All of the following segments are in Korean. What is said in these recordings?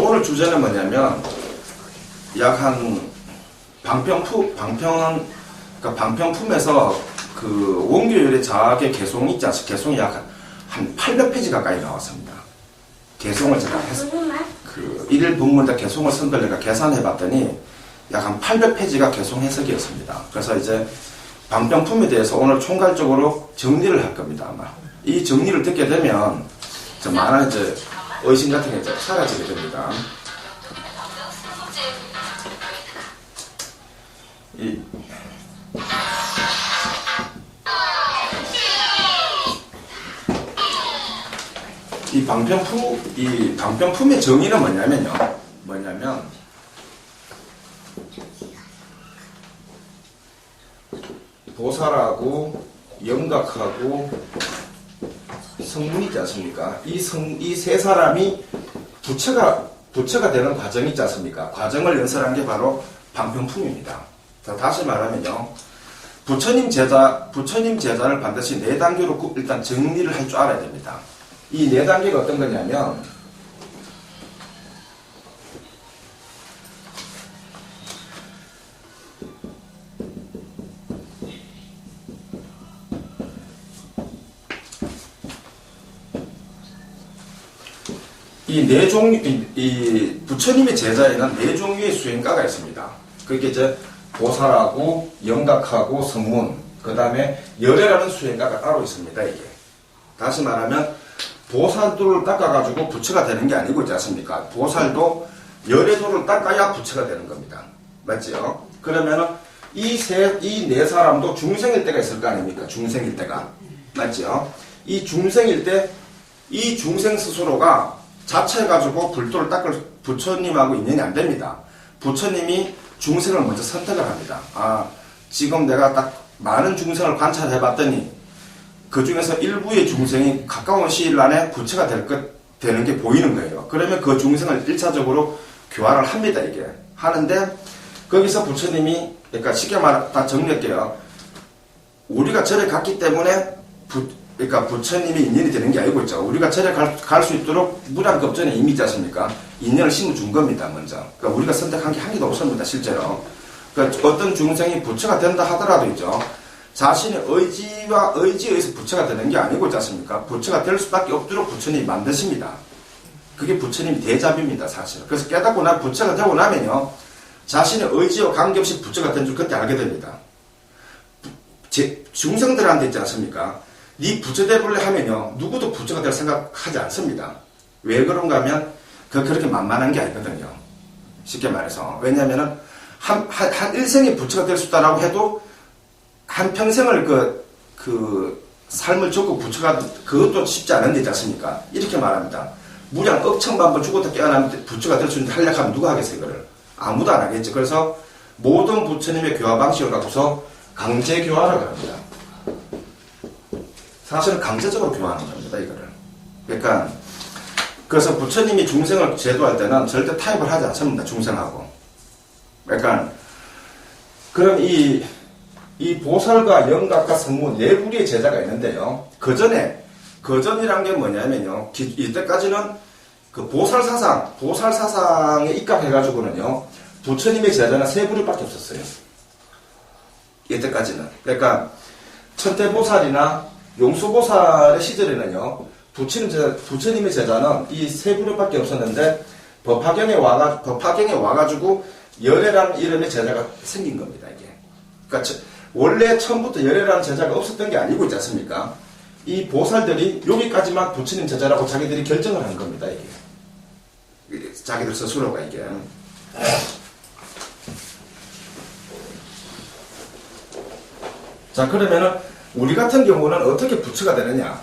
오늘 주제는 뭐냐면 약 한 방평품에서 그 원교율의 자학의 개송이 있지 않습니까? 개송이 약 한 800페이지 가까이 나왔습니다. 개송을 제가 그 일일 본문자 개송을 선별 내가 계산해 봤더니 약 한 800페이지가 개송 해석이었습니다. 그래서 이제 방평품에 대해서 오늘 총괄적으로 정리를 할 겁니다. 아마 이 정리를 듣게 되면 많은 이제 의심 같은 게 이제 사라지게 됩니다. 이 방평품의 정의는 뭐냐면 보살하고 영각하고 성문이 있지 않습니까? 이 세 사람이 부처가 되는 과정이 있지 않습니까? 과정을 연설한 게 바로 방평품입니다. 자, 다시 말하면요. 부처님 제자를 반드시 네 단계로 일단 정리를 할 줄 알아야 됩니다. 이 네 단계가 어떤 거냐면, 이 부처님의 제자에는 네 종류의 수행가가 있습니다. 그게 이제 보살하고 영각하고 성문, 그 다음에 열애라는 수행가가 따로 있습니다. 이게 다시 말하면 보살도를 닦아가지고 부처가 되는 게 아니고 있지 않습니까? 보살도 열애도를 닦아야 부처가 되는 겁니다. 맞지요? 그러면은 이 네 사람도 중생일 때가 있을 거 아닙니까? 중생일 때가. 맞지요? 이 중생일 때 이 중생 스스로가 자체해가지고 불도를 닦을 부처님하고 인연이 안 됩니다. 부처님이 중생을 먼저 선택을 합니다. 지금 내가 딱 많은 중생을 관찰해 봤더니 그 중에서 일부의 중생이 가까운 시일 안에 부처가 되는 게 보이는 거예요. 그러면 그 중생을 1차적으로 교화를 합니다. 이게. 하는데 거기서 부처님이, 그러니까 쉽게 말해 다 정리할게요. 우리가 절에 갔기 때문에 그러니까 부처님이 인연이 되는 게 아니고 있죠. 우리가 절에 갈 수 있도록 무량겁전에 이미 있지 않습니까? 인연을 심어준 겁니다, 먼저. 그러니까 우리가 선택한 게 한 개도 없습니다, 실제로. 그러니까 어떤 중생이 부처가 된다 하더라도 있죠. 자신의 의지에 의해서 부처가 되는 게 아니고 있지 않습니까? 부처가 될 수밖에 없도록 부처님이 만드십니다. 그게 부처님이 대잡입니다, 사실. 그래서 깨닫고 나면 부처가 되고 나면요. 자신의 의지와 관계없이 부처가 된 줄 그때 알게 됩니다. 중생들한테 있지 않습니까? 네 부처 되볼래 하면요. 누구도 부처가 될 생각하지 않습니다. 왜 그런가 하면 그렇게 만만한 게 아니거든요. 쉽게 말해서. 왜냐하면 한 일생에 부처가 될 수 있다라고 해도 한 평생을 그 삶을 줬고 부처가 그것도 쉽지 않은 데 있지 않습니까? 이렇게 말합니다. 무량 억천만 번 죽었다 깨어나면 부처가 될 수 있는데 하려고 하면 누가 하겠어요, 이거를? 아무도 안 하겠죠. 그래서 모든 부처님의 교화 방식을 갖고서 강제 교화라고 합니다. 사실은 강제적으로 교화하는 겁니다, 이거를. 그러니까, 그래서 부처님이 중생을 제도할 때는 절대 타협을 하지 않습니다, 중생하고. 그러니까, 그럼 이 보살과 영각과 성문 네 부류의 제자가 있는데요. 그전이란 게 뭐냐면요. 이때까지는 그 보살사상에 입각해가지고는요. 부처님의 제자는 세 부류밖에 없었어요. 이때까지는. 그러니까, 천태보살이나 용수보살의 시절에는요, 부처님의 제자는 이 세 부류밖에 없었는데, 법화경에 와가지고, 열애라는 이름의 제자가 생긴 겁니다, 이게. 그러니까, 원래 처음부터 열애라는 제자가 없었던 게 아니고 있지 않습니까? 이 보살들이 여기까지만 부처님 제자라고 자기들이 결정을 한 겁니다, 이게. 자기들 스스로가 이게. 자, 그러면은, 우리 같은 경우는 어떻게 부처가 되느냐?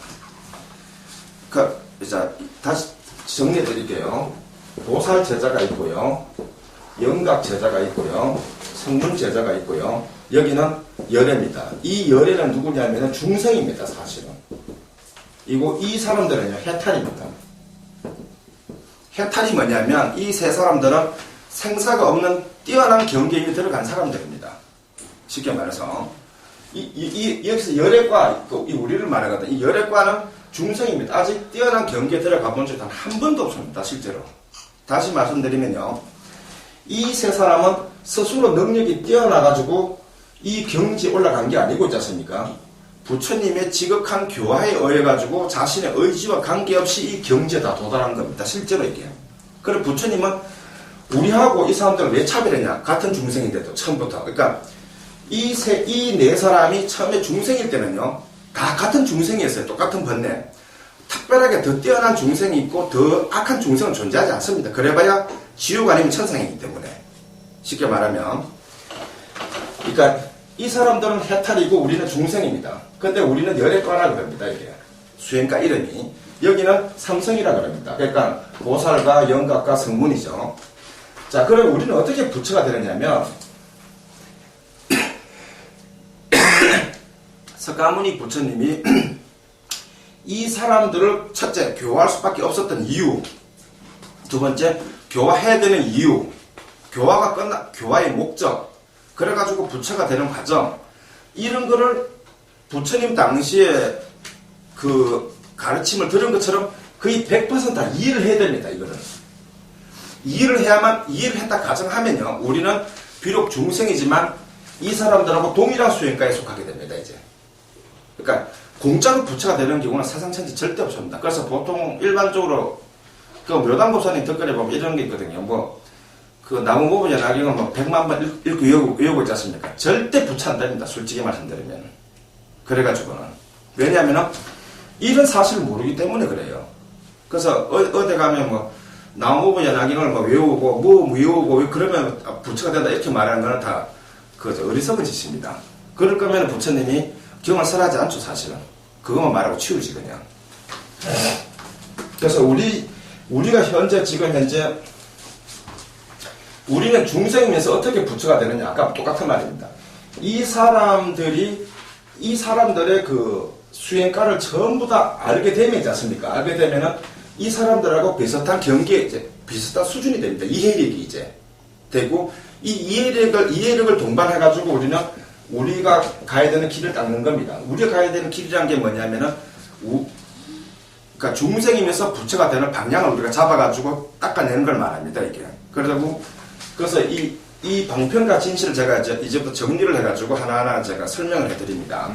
자, 다시 정리해 드릴게요. 보살 제자가 있고요. 영각 제자가 있고요. 성문 제자가 있고요. 여기는 열애입니다. 이 열애는 누구냐면 중생입니다, 사실은. 이 사람들은요, 해탈입니다. 해탈이 뭐냐면 이 세 사람들은 생사가 없는 뛰어난 경계에 들어간 사람들입니다. 쉽게 말해서. 여기서 열애과, 우리를 말하거든. 이 열애과는 중생입니다. 아직 뛰어난 경계에 들어가 본 적이 단 한 번도 없습니다, 실제로. 다시 말씀드리면요. 이 세 사람은 스스로 능력이 뛰어나가지고 이 경지에 올라간 게 아니고 있지 않습니까? 부처님의 지극한 교화에 의해가지고 자신의 의지와 관계없이 이 경지에 다 도달한 겁니다. 실제로 이게. 그럼 부처님은 우리하고 이 사람들을 왜 차별했냐? 같은 중생인데도 처음부터. 그러니까 이 네 사람이 처음에 중생일 때는요, 다 같은 중생이었어요. 똑같은 번뇌. 특별하게 더 뛰어난 중생이 있고 더 악한 중생은 존재하지 않습니다. 그래봐야 지옥 아니면 천상이기 때문에. 쉽게 말하면. 그러니까 이 사람들은 해탈이고 우리는 중생입니다. 근데 우리는 열애과라 그럽니다. 이게 수행과 이름이. 여기는 삼성이라 그럽니다. 그러니까 보살과 영각과 성문이죠. 자, 그럼 우리는 어떻게 부처가 되느냐면 석가모니 부처님이 이 사람들을 첫째 교화할 수밖에 없었던 이유, 두 번째 교화해야 되는 이유, 교화의 목적, 그래가지고 부처가 되는 과정, 이런 거를 부처님 당시에 그 가르침을 들은 것처럼 거의 100% 다 이해를 해야 됩니다. 이거는 이해를 했다 가정하면요, 우리는 비록 중생이지만 이 사람들하고 동일한 수행과에 속하게 됩니다. 이제 그러니까 공짜로 부처가 되는 경우는 세상천지 절대 없습니다. 그래서 보통 일반적으로 그 묘담법사님 댓글에 보면 이런 게 있거든요. 뭐 그 나무모부 연화경은 뭐 100만 번 읽고 외우고 있지 않습니까? 절대 부처 안 됩니다. 솔직히 말씀드리면. 그래가지고는 왜냐하면 이런 사실을 모르기 때문에 그래요. 그래서 어디 가면 뭐 나무모부 연화경을 뭐 외우고 뭐 외우고 그러면 부처가 된다 이렇게 말하는 거는 다 그 어리석은 짓입니다. 그럴 거면 부처님이 경을 설하지 않죠, 사실은. 그것만 말하고 치우지, 그냥. 그래서 우리가 지금 현재, 우리는 중생이면서 어떻게 부처가 되느냐. 아까 똑같은 말입니다. 이 사람들의 그 수행가를 전부 다 알게 되면 있지 않습니까? 알게 되면은 이 사람들하고 비슷한 경계에 이제 비슷한 수준이 됩니다. 이해력이 이제 되고, 이 이해력을 동반해가지고 우리가 가야 되는 길을 닦는 겁니다. 우리가 가야 되는 길이라는 게 뭐냐면은, 그러니까 중생이면서 부처가 되는 방향을 우리가 잡아가지고 닦아내는 걸 말합니다, 이게. 그래서 이 방편과 진실을 제가 이제부터 정리를 해가지고 하나하나 제가 설명을 해드립니다.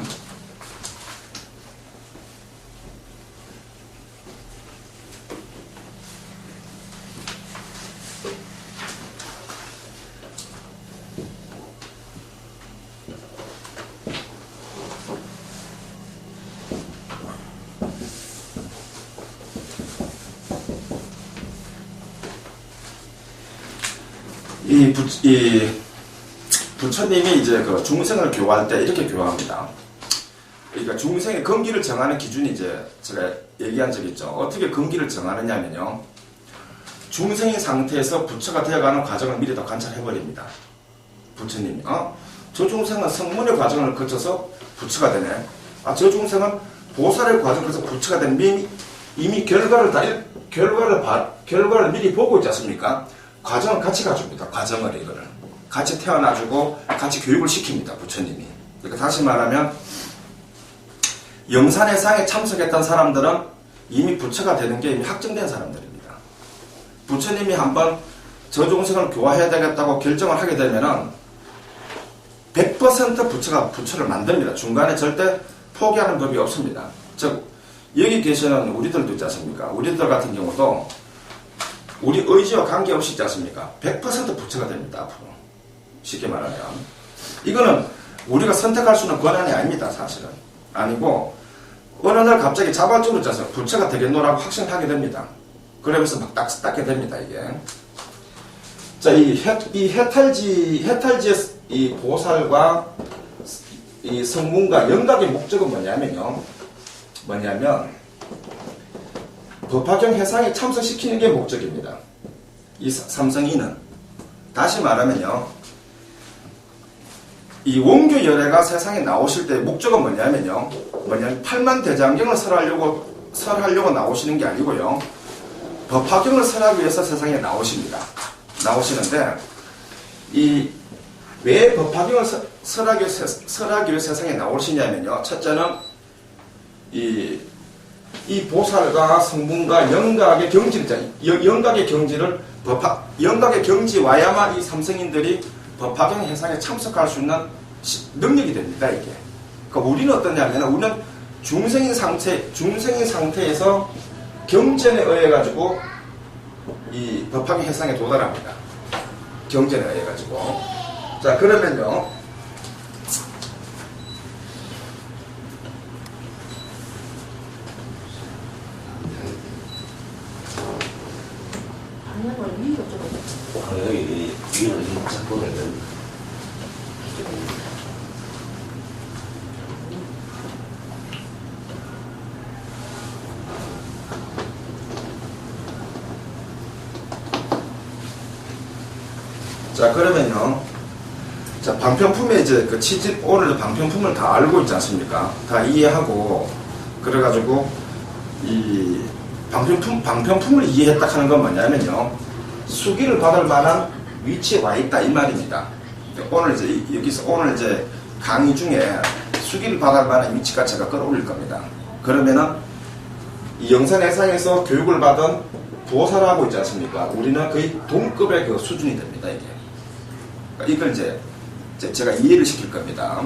부처님이 이제 그 중생을 교화할 때 이렇게 교화합니다. 그러니까 중생의 근기를 정하는 기준이 이제 제가 얘기한 적이 있죠. 어떻게 근기를 정하느냐면요. 중생의 상태에서 부처가 되어가는 과정을 미리 다 관찰해버립니다. 부처님이. 저 중생은 성문의 과정을 거쳐서 부처가 되네. 저 중생은 보살의 과정을 거쳐서 부처가 되는 이미 결과를 미리 보고 있지 않습니까? 과정을 같이 가줍니다. 과정을 이거를. 같이 태어나주고 같이 교육을 시킵니다. 부처님이. 그러니까 다시 말하면 영산의 상에 참석했던 사람들은 이미 부처가 되는 게 이미 확정된 사람들입니다. 부처님이 한번 저 중생을 교화해야 되겠다고 결정을 하게 되면은 100% 부처를 만듭니다. 중간에 절대 포기하는 법이 없습니다. 즉 여기 계시는 우리들도 있지 않습니까? 우리들 같은 경우도 우리 의지와 관계없이 있지 않습니까? 100% 부처가 됩니다. 앞으로. 쉽게 말하면. 이거는 우리가 선택할 수 있는 권한이 아닙니다. 사실은. 아니고 어느 날 갑자기 자발적으로 짜서 부처가 되겠노라고 확신하게 됩니다. 그러면서 막 닦게 됩니다. 이게. 자, 이 해탈지의 이 보살과 이 성문과 영각의 목적은 뭐냐면 법화경 해상에 참석시키는 게 목적입니다. 이 삼성이는. 다시 말하면요. 이 원교 열애가 세상에 나오실 때 목적은 뭐냐면 팔만대장경을 설하려고 나오시는 게 아니고요. 법화경을 설하기 위해서 세상에 나오십니다. 나오시는데, 왜 법화경을 설하기 위해서 세상에 나오시냐면요. 첫째는 이 보살과 성문과 영각의 경지를 영각의 경지를 영각의 경지 와야만 이 삼성인들이 법화경 행사에 참석할 수 있는 능력이 됩니다. 이게. 그러니까 우리는 어떠냐면 우리는 중생인 상태에서 경전에 의해 가지고 이 법화경 행상에 도달합니다. 경전에 의해 가지고. 자, 그러면요. 여기 위로 자꾸 내는. 자, 그러면요. 자, 방편품에 이제 그 취집, 오늘 방편품을 다 알고 있지 않습니까? 다 이해하고, 그래가지고, 이 방편품을 이해했다 하는 건 뭐냐면요. 수기를 받을 만한 위치에 와 있다, 이 말입니다. 오늘 이제, 여기서 오늘 이제 강의 중에 수기를 받을 만한 위치가 제가 끌어올릴 겁니다. 그러면은, 이 영산해상에서 교육을 받은 보살하고 있지 않습니까? 우리는 거의 동급의 그 수준이 됩니다, 이게. 이걸 이제 제가 이해를 시킬 겁니다.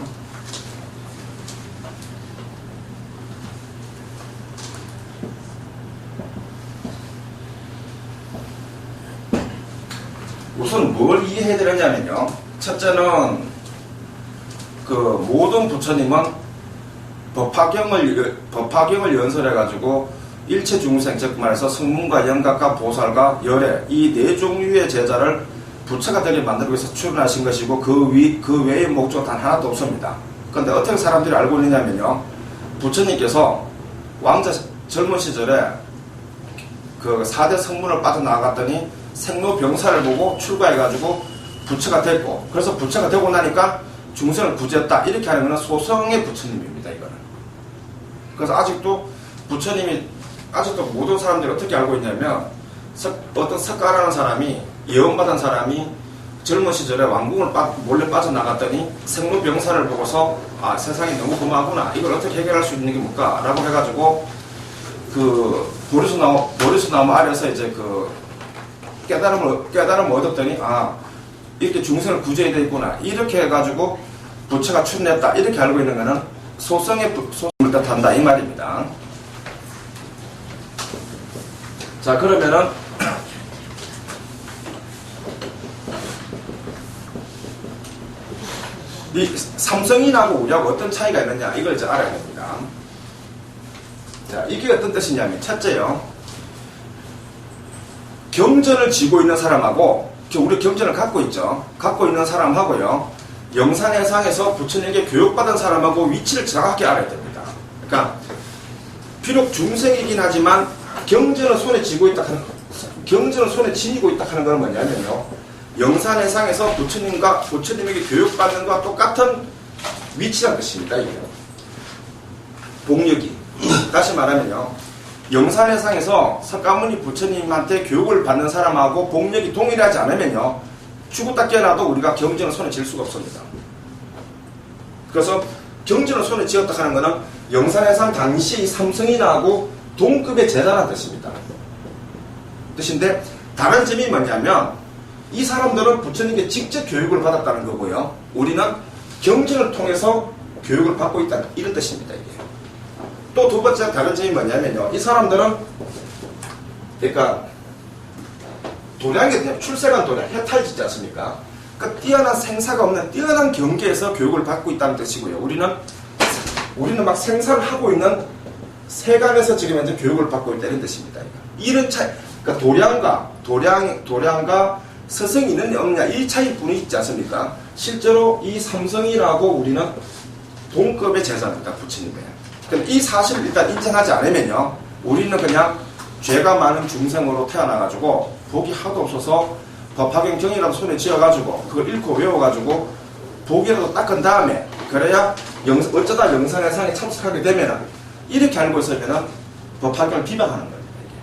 우선 뭘 이해해야 되느냐면요. 첫째는 그 모든 부처님은 법화경을 연설해가지고 일체 중생, 즉 말해서 성문과 영각과 보살과 열애 이 네 종류의 제자를 부처가 되게 만들기 위해서 출연하신 것이고 그 외의 목적은 단 하나도 없습니다. 그런데 어떻게 사람들이 알고 있느냐면요. 부처님께서 왕자 젊은 시절에 그 4대 성문을 빠져나갔더니 생로병사를 보고 출가해가지고 부처가 됐고, 그래서 부처가 되고 나니까 중생을 구제했다, 이렇게 하는 것은 소성의 부처님입니다. 이거는. 그래서 아직도 모든 사람들이 어떻게 알고 있냐면 어떤 석가라는 사람이 예언받은 사람이 젊은 시절에 왕궁을 몰래 빠져나갔더니 생로병사를 보고서 세상이 너무 험하구나, 이걸 어떻게 해결할 수 있는 게 뭘까 라고 해가지고 그 보리수나무 아래서 이제 그 깨달음을 얻었더니 이렇게 중생을 구제해야 되겠구나, 이렇게 해가지고 부처가 출현했다, 이렇게 알고 있는 것은 소성을 뜻한다, 이 말입니다. 자, 그러면은 이 삼성인하고 우리하고 어떤 차이가 있느냐, 이걸 이제 알아야 됩니다. 자, 이게 어떤 뜻이냐면, 첫째요. 경전을 쥐고 있는 사람하고, 우리 경전을 갖고 있죠. 갖고 있는 사람하고요. 영산해상에서 부처님에게 교육받은 사람하고 위치를 정확히 알아야 됩니다. 그러니까, 비록 중생이긴 하지만, 경전을 손에 쥐고 있다 하는, 경전을 손에 지니고 있다 하는 건 뭐냐면요. 영산해상에서 부처님에게 교육받는 것과 똑같은 위치라는 것입니다. 이게. 복력이. 다시 말하면요. 영산해상에서 석가모니 부처님한테 교육을 받는 사람하고 복력이 동일하지 않으면요. 죽었다 깨어나도 우리가 경전을 손에 쥘 수가 없습니다. 그래서 경전을 손에 쥐었다 하는 것은 영산해상 당시 삼성인하고 동급의 제자라는 뜻입니다. 뜻인데 다른 점이 뭐냐면 이 사람들은 부처님께 직접 교육을 받았다는 거고요. 우리는 경전을 통해서 교육을 받고 있다는 이런 뜻입니다. 이게. 또 두 번째 다른 점이 뭐냐면요. 이 사람들은 그러니까 도량이 그냥 출세간 도량, 해탈짓지 않습니까? 그러니까 뛰어난 생사가 없는 뛰어난 경계에서 교육을 받고 있다는 뜻이고요. 우리는 막 생사를 하고 있는 세간에서 지금 현재 교육을 받고 있다는 뜻입니다. 이런 차이, 그러니까 도량과 서성이 있느냐 없느냐 이 차이뿐이 있지 않습니까? 실제로 이 삼성이라고 우리는 동급의 제자입니다. 부처님의. 이 사실을 일단 인정하지 않으면요. 우리는 그냥 죄가 많은 중생으로 태어나가지고 복이 하도 없어서 법화경 경이라도 손에 쥐어가지고 그걸 읽고 외워가지고 복이라도 닦은 다음에 그래야 어쩌다 영산해상에 참석하게 되면 이렇게 알고 있으면 법화경을 비방하는 겁니다. 이게.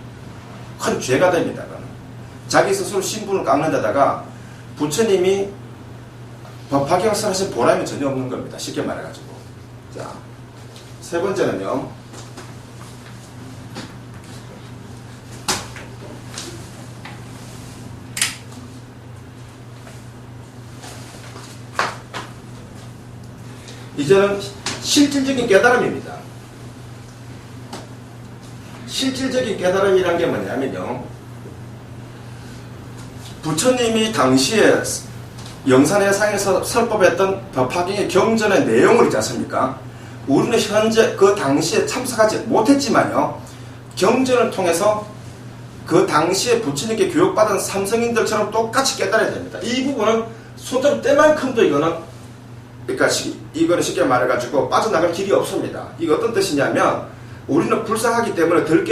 큰 죄가 됩니다. 자기 스스로 신분을 깎는 데다가 부처님이 법화경을 하신 보람이 전혀 없는 겁니다. 쉽게 말해가지고. 자, 세 번째는요. 이제는 실질적인 깨달음입니다. 실질적인 깨달음이란 게 뭐냐면요. 부처님이 당시에 영산회상에서 설법했던 법화경의 경전의 내용을 있지 않습니까? 우리는 현재 그 당시에 참석하지 못했지만요. 경전을 통해서 그 당시에 부처님께 교육받은 삼성인들처럼 똑같이 깨달아야 됩니다. 이 부분은 손톱 때만큼도 이거는 이거는 쉽게 말해가지고 빠져나갈 길이 없습니다. 이거 어떤 뜻이냐면 우리는 불쌍하기 때문에 덜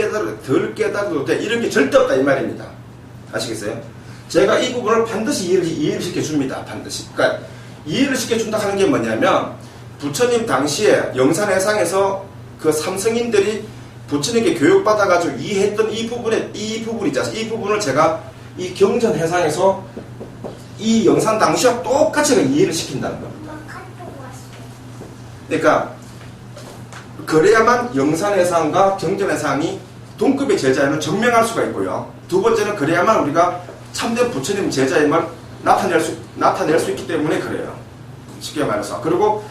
깨달아도 돼. 이런 게 절대 없다 이 말입니다. 아시겠어요? 제가 이 부분을 반드시 이해를 시켜줍니다. 반드시. 그러니까 이해를 시켜준다 하는 게 뭐냐면 부처님 당시에 영산회상에서 그 삼성인들이 부처님께 교육받아가지고 이해했던 이 부분이 있지 않습니까? 이 부분을 제가 이 경전회상에서 이 영상 당시와 똑같이 이해를 시킨다는 겁니다. 그러니까 그래야만 영산회상과 경전회상이 동급의 제자임을 증명할 수가 있고요. 두 번째는 그래야만 우리가 참된 부처님 제자임을 나타낼 수 있기 때문에 그래요. 쉽게 말해서. 그리고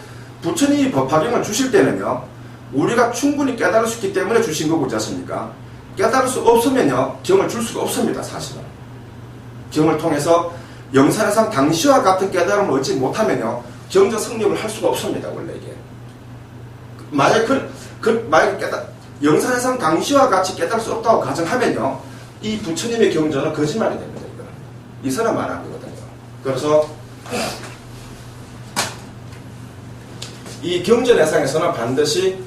부처님이 법화경을 주실 때는요. 우리가 충분히 깨달을 수 있기 때문에 주신 거고 있지 않습니까? 깨달을 수 없으면요. 경을 줄 수가 없습니다. 사실은. 경을 통해서 영산회상 당시와 같은 깨달음을 얻지 못하면요. 경전 성립을 할 수가 없습니다. 원래 이게. 만약 영산회상 당시와 같이 깨달을 수 없다고 가정하면요. 이 부처님의 경전은 거짓말이 됩니다. 이거는. 이서는 말한 거거든요. 그래서 이 경전회상에서는 반드시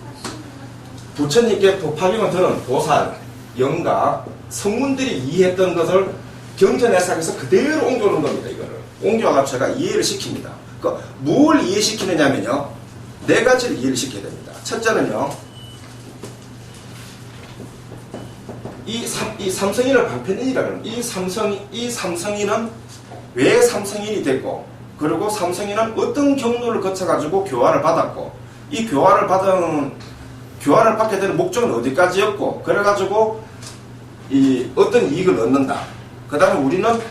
부처님께 법화경을 드는 보살, 영가, 성문들이 이해했던 것을 경전회상에서 그대로 옮겨오는 겁니다. 이거를. 옮겨와서 제가 이해를 시킵니다. 그러니까 뭘 이해시키느냐면요. 네 가지를 이해를 시켜야 됩니다. 첫째는요. 이 삼성인을 방편인이라는 이 삼성인은 왜 삼성인이 됐고 그리고 삼성인은 어떤 경로를 거쳐가지고 교화를 받았고 이 교화를 받게 되는 목적은 어디까지였고 그래가지고 이 어떤 이익을 얻는다. 그 다음에 우리는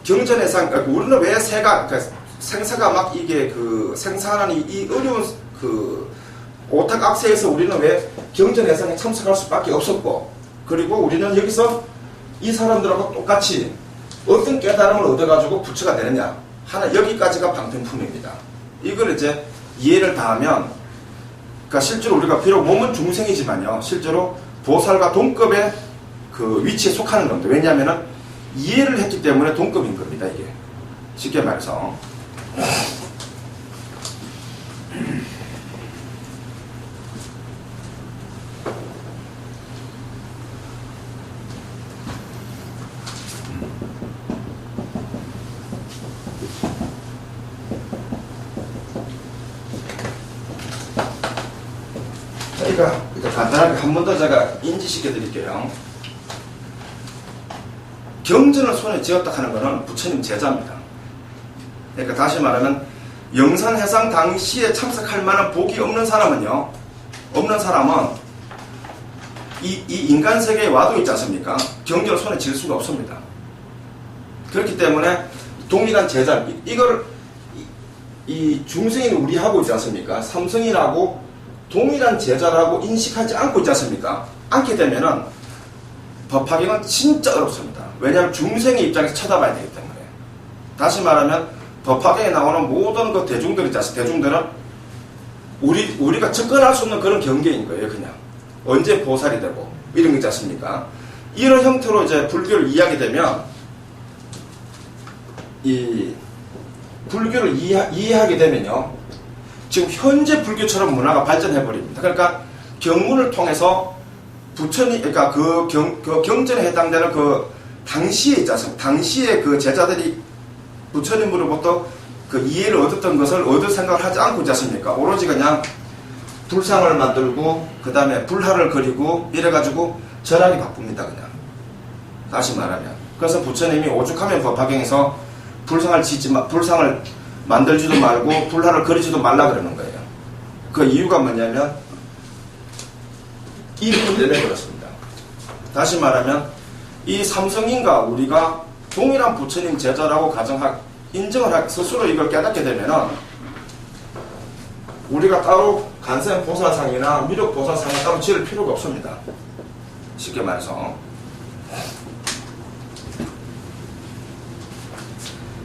경전회상 우리는 왜 생사가 막 이게 생산하는 이 어려운 오탁악세에서 우리는 왜 경전회상에 참석할 수밖에 없었고 그리고 우리는 여기서 이 사람들하고 똑같이 어떤 깨달음을 얻어가지고 부처가 되느냐 하나 여기까지가 방편품입니다. 이걸 이제 이해를 다하면 그러니까 실제로 우리가 비록 몸은 중생이지만요 실제로 보살과 동급의 그 위치에 속하는 겁니다. 왜냐하면 이해를 했기 때문에 동급인 겁니다. 이게 쉽게 말해서 그러니까 간단하게 한 번 더 제가 인지시켜 드릴게요. 경전을 손에 쥐었다 하는 것은 부처님 제자입니다. 그러니까 다시 말하면 영산회상 당시에 참석할 만한 복이 없는 사람은 이 인간 세계에 와도 있지 않습니까? 경전을 손에 쥘 수가 없습니다. 그렇기 때문에 동일한 제자, 이걸 이 중생인 우리하고 있지 않습니까? 삼성인하고 동일한 제자라고 인식하지 않고 있지 않습니까? 않게 되면은 법화경은 진짜 어렵습니다. 왜냐하면 중생의 입장에서 쳐다봐야 되기 때문에. 다시 말하면 법화경에 나오는 모든 그 대중들 있지 않습니까? 대중들은 우리가 접근할 수 없는 그런 경계인 거예요. 그냥 언제 보살이 되고 이런 거 있지 않습니까? 이런 형태로 이제 불교를 이해하게 되면 이 불교를 이해하게 되면요. 지금 현재 불교처럼 문화가 발전해버립니다. 그러니까 경문을 통해서 부처님, 그러니까 그 경전에 해당되는 그 당시에 있지 않습니까? 당시에 그 제자들이 부처님으로부터 그 이해를 얻었던 것을 얻을 생각을 하지 않고 있지 않습니까? 오로지 그냥 불상을 만들고, 그 다음에 불화를 그리고, 이래가지고 절하기 바쁩니다, 그냥. 다시 말하면. 그래서 부처님이 오죽하면 법화경에서 불상을 만들지도 말고, 불화를 그리지도 말라 그러는 거예요. 그 이유가 뭐냐면, 이 부분 때문에 그렇습니다. 다시 말하면, 이 삼성인과 우리가 동일한 부처님 제자라고 인정을 스스로 이걸 깨닫게 되면은, 우리가 따로 간센 보살상이나 미륵 보살상에 따로 지을 필요가 없습니다. 쉽게 말해서.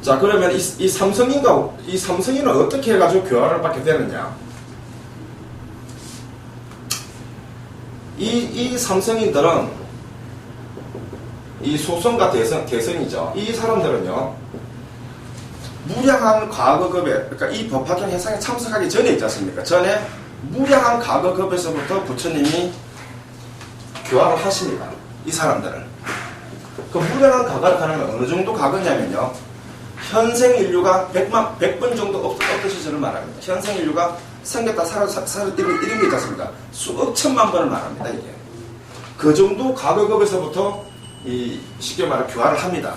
자, 그러면 이 삼성인은 어떻게 해가지고 교화를 받게 되느냐? 이 삼성인들은 이 소성과 대성이죠. 이 사람들은요, 무량한 과거급에, 그러니까 이 법화경 해상에 참석하기 전에 있지 않습니까? 전에 무량한 과거급에서부터 부처님이 교화를 하십니다. 이 사람들은. 그 무량한 과거를 가는 건 어느 정도 과거냐면요, 현생 인류가 100번 정도 없던 시절을 말합니다. 현생 인류가 생겼다 살았던 이름이 있지 않습니까? 수억 천만 번을 말합니다, 이게. 그 정도 과거급에서부터 쉽게 말해 교화를 합니다.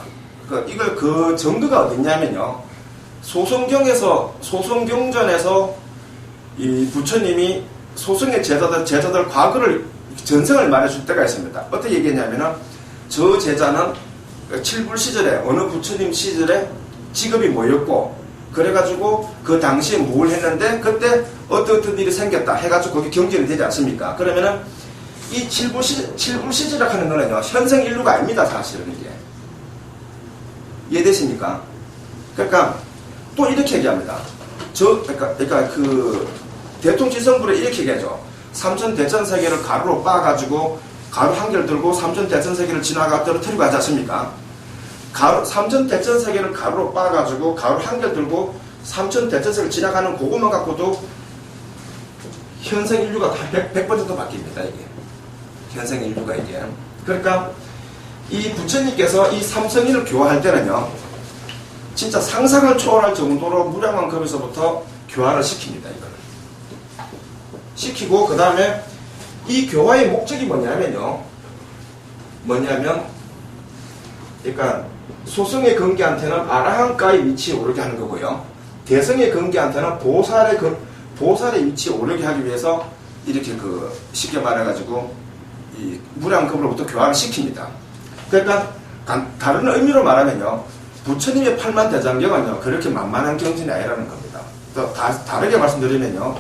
그 정도가 어딨냐면요, 소성경전에서 이 부처님이 소성의 제자들 과거를 전생을 말해줄 때가 있습니다. 어떻게 얘기했냐면은, 저 제자는 칠불 시절에, 어느 부처님 시절에 직업이 뭐였고, 그래가지고 그 당시에 뭘 했는데 그때 어떤 일이 생겼다 해가지고 거기 경전이 되지 않습니까? 그러면은 이 칠불 시절이라고 하는 거는요, 현생 인류가 아닙니다, 사실은 이게. 이해되십니까? 그러니까 또 이렇게 얘기합니다. 그러니까 그 대통지성불에 이렇게 얘기하죠. 삼천대천세계를 가루로 빻아가지고 가루 한 개를 들고 삼천대천세계를 지나가 떨어뜨리고 하지 않습니까? 삼천대천세계를 가루로 빻아가지고 가루 한 개를 들고 삼천대천세계를 지나가는 그것만 갖고도 현생 인류가 다 100번 정도 바뀝니다, 이게. 현생 인류가 이게. 그러니까 이 부처님께서 이 삼성인을 교화할 때는요, 진짜 상상을 초월할 정도로 무량한 급에서부터 교화를 시킵니다, 이거를. 시키고, 그 다음에 이 교화의 목적이 뭐냐면, 그러니까 소성의 근기한테는 아라한가의 위치에 오르게 하는 거고요. 대성의 근기한테는 보살의 위치에 오르게 하기 위해서 이렇게 쉽게 말해가지고 이 무량급으로부터 교화를 시킵니다. 그러니까 다른 의미로 말하면요, 부처님의 팔만대장경은요, 그렇게 만만한 경전이 아니라는 겁니다. 또 다르게 말씀드리면요,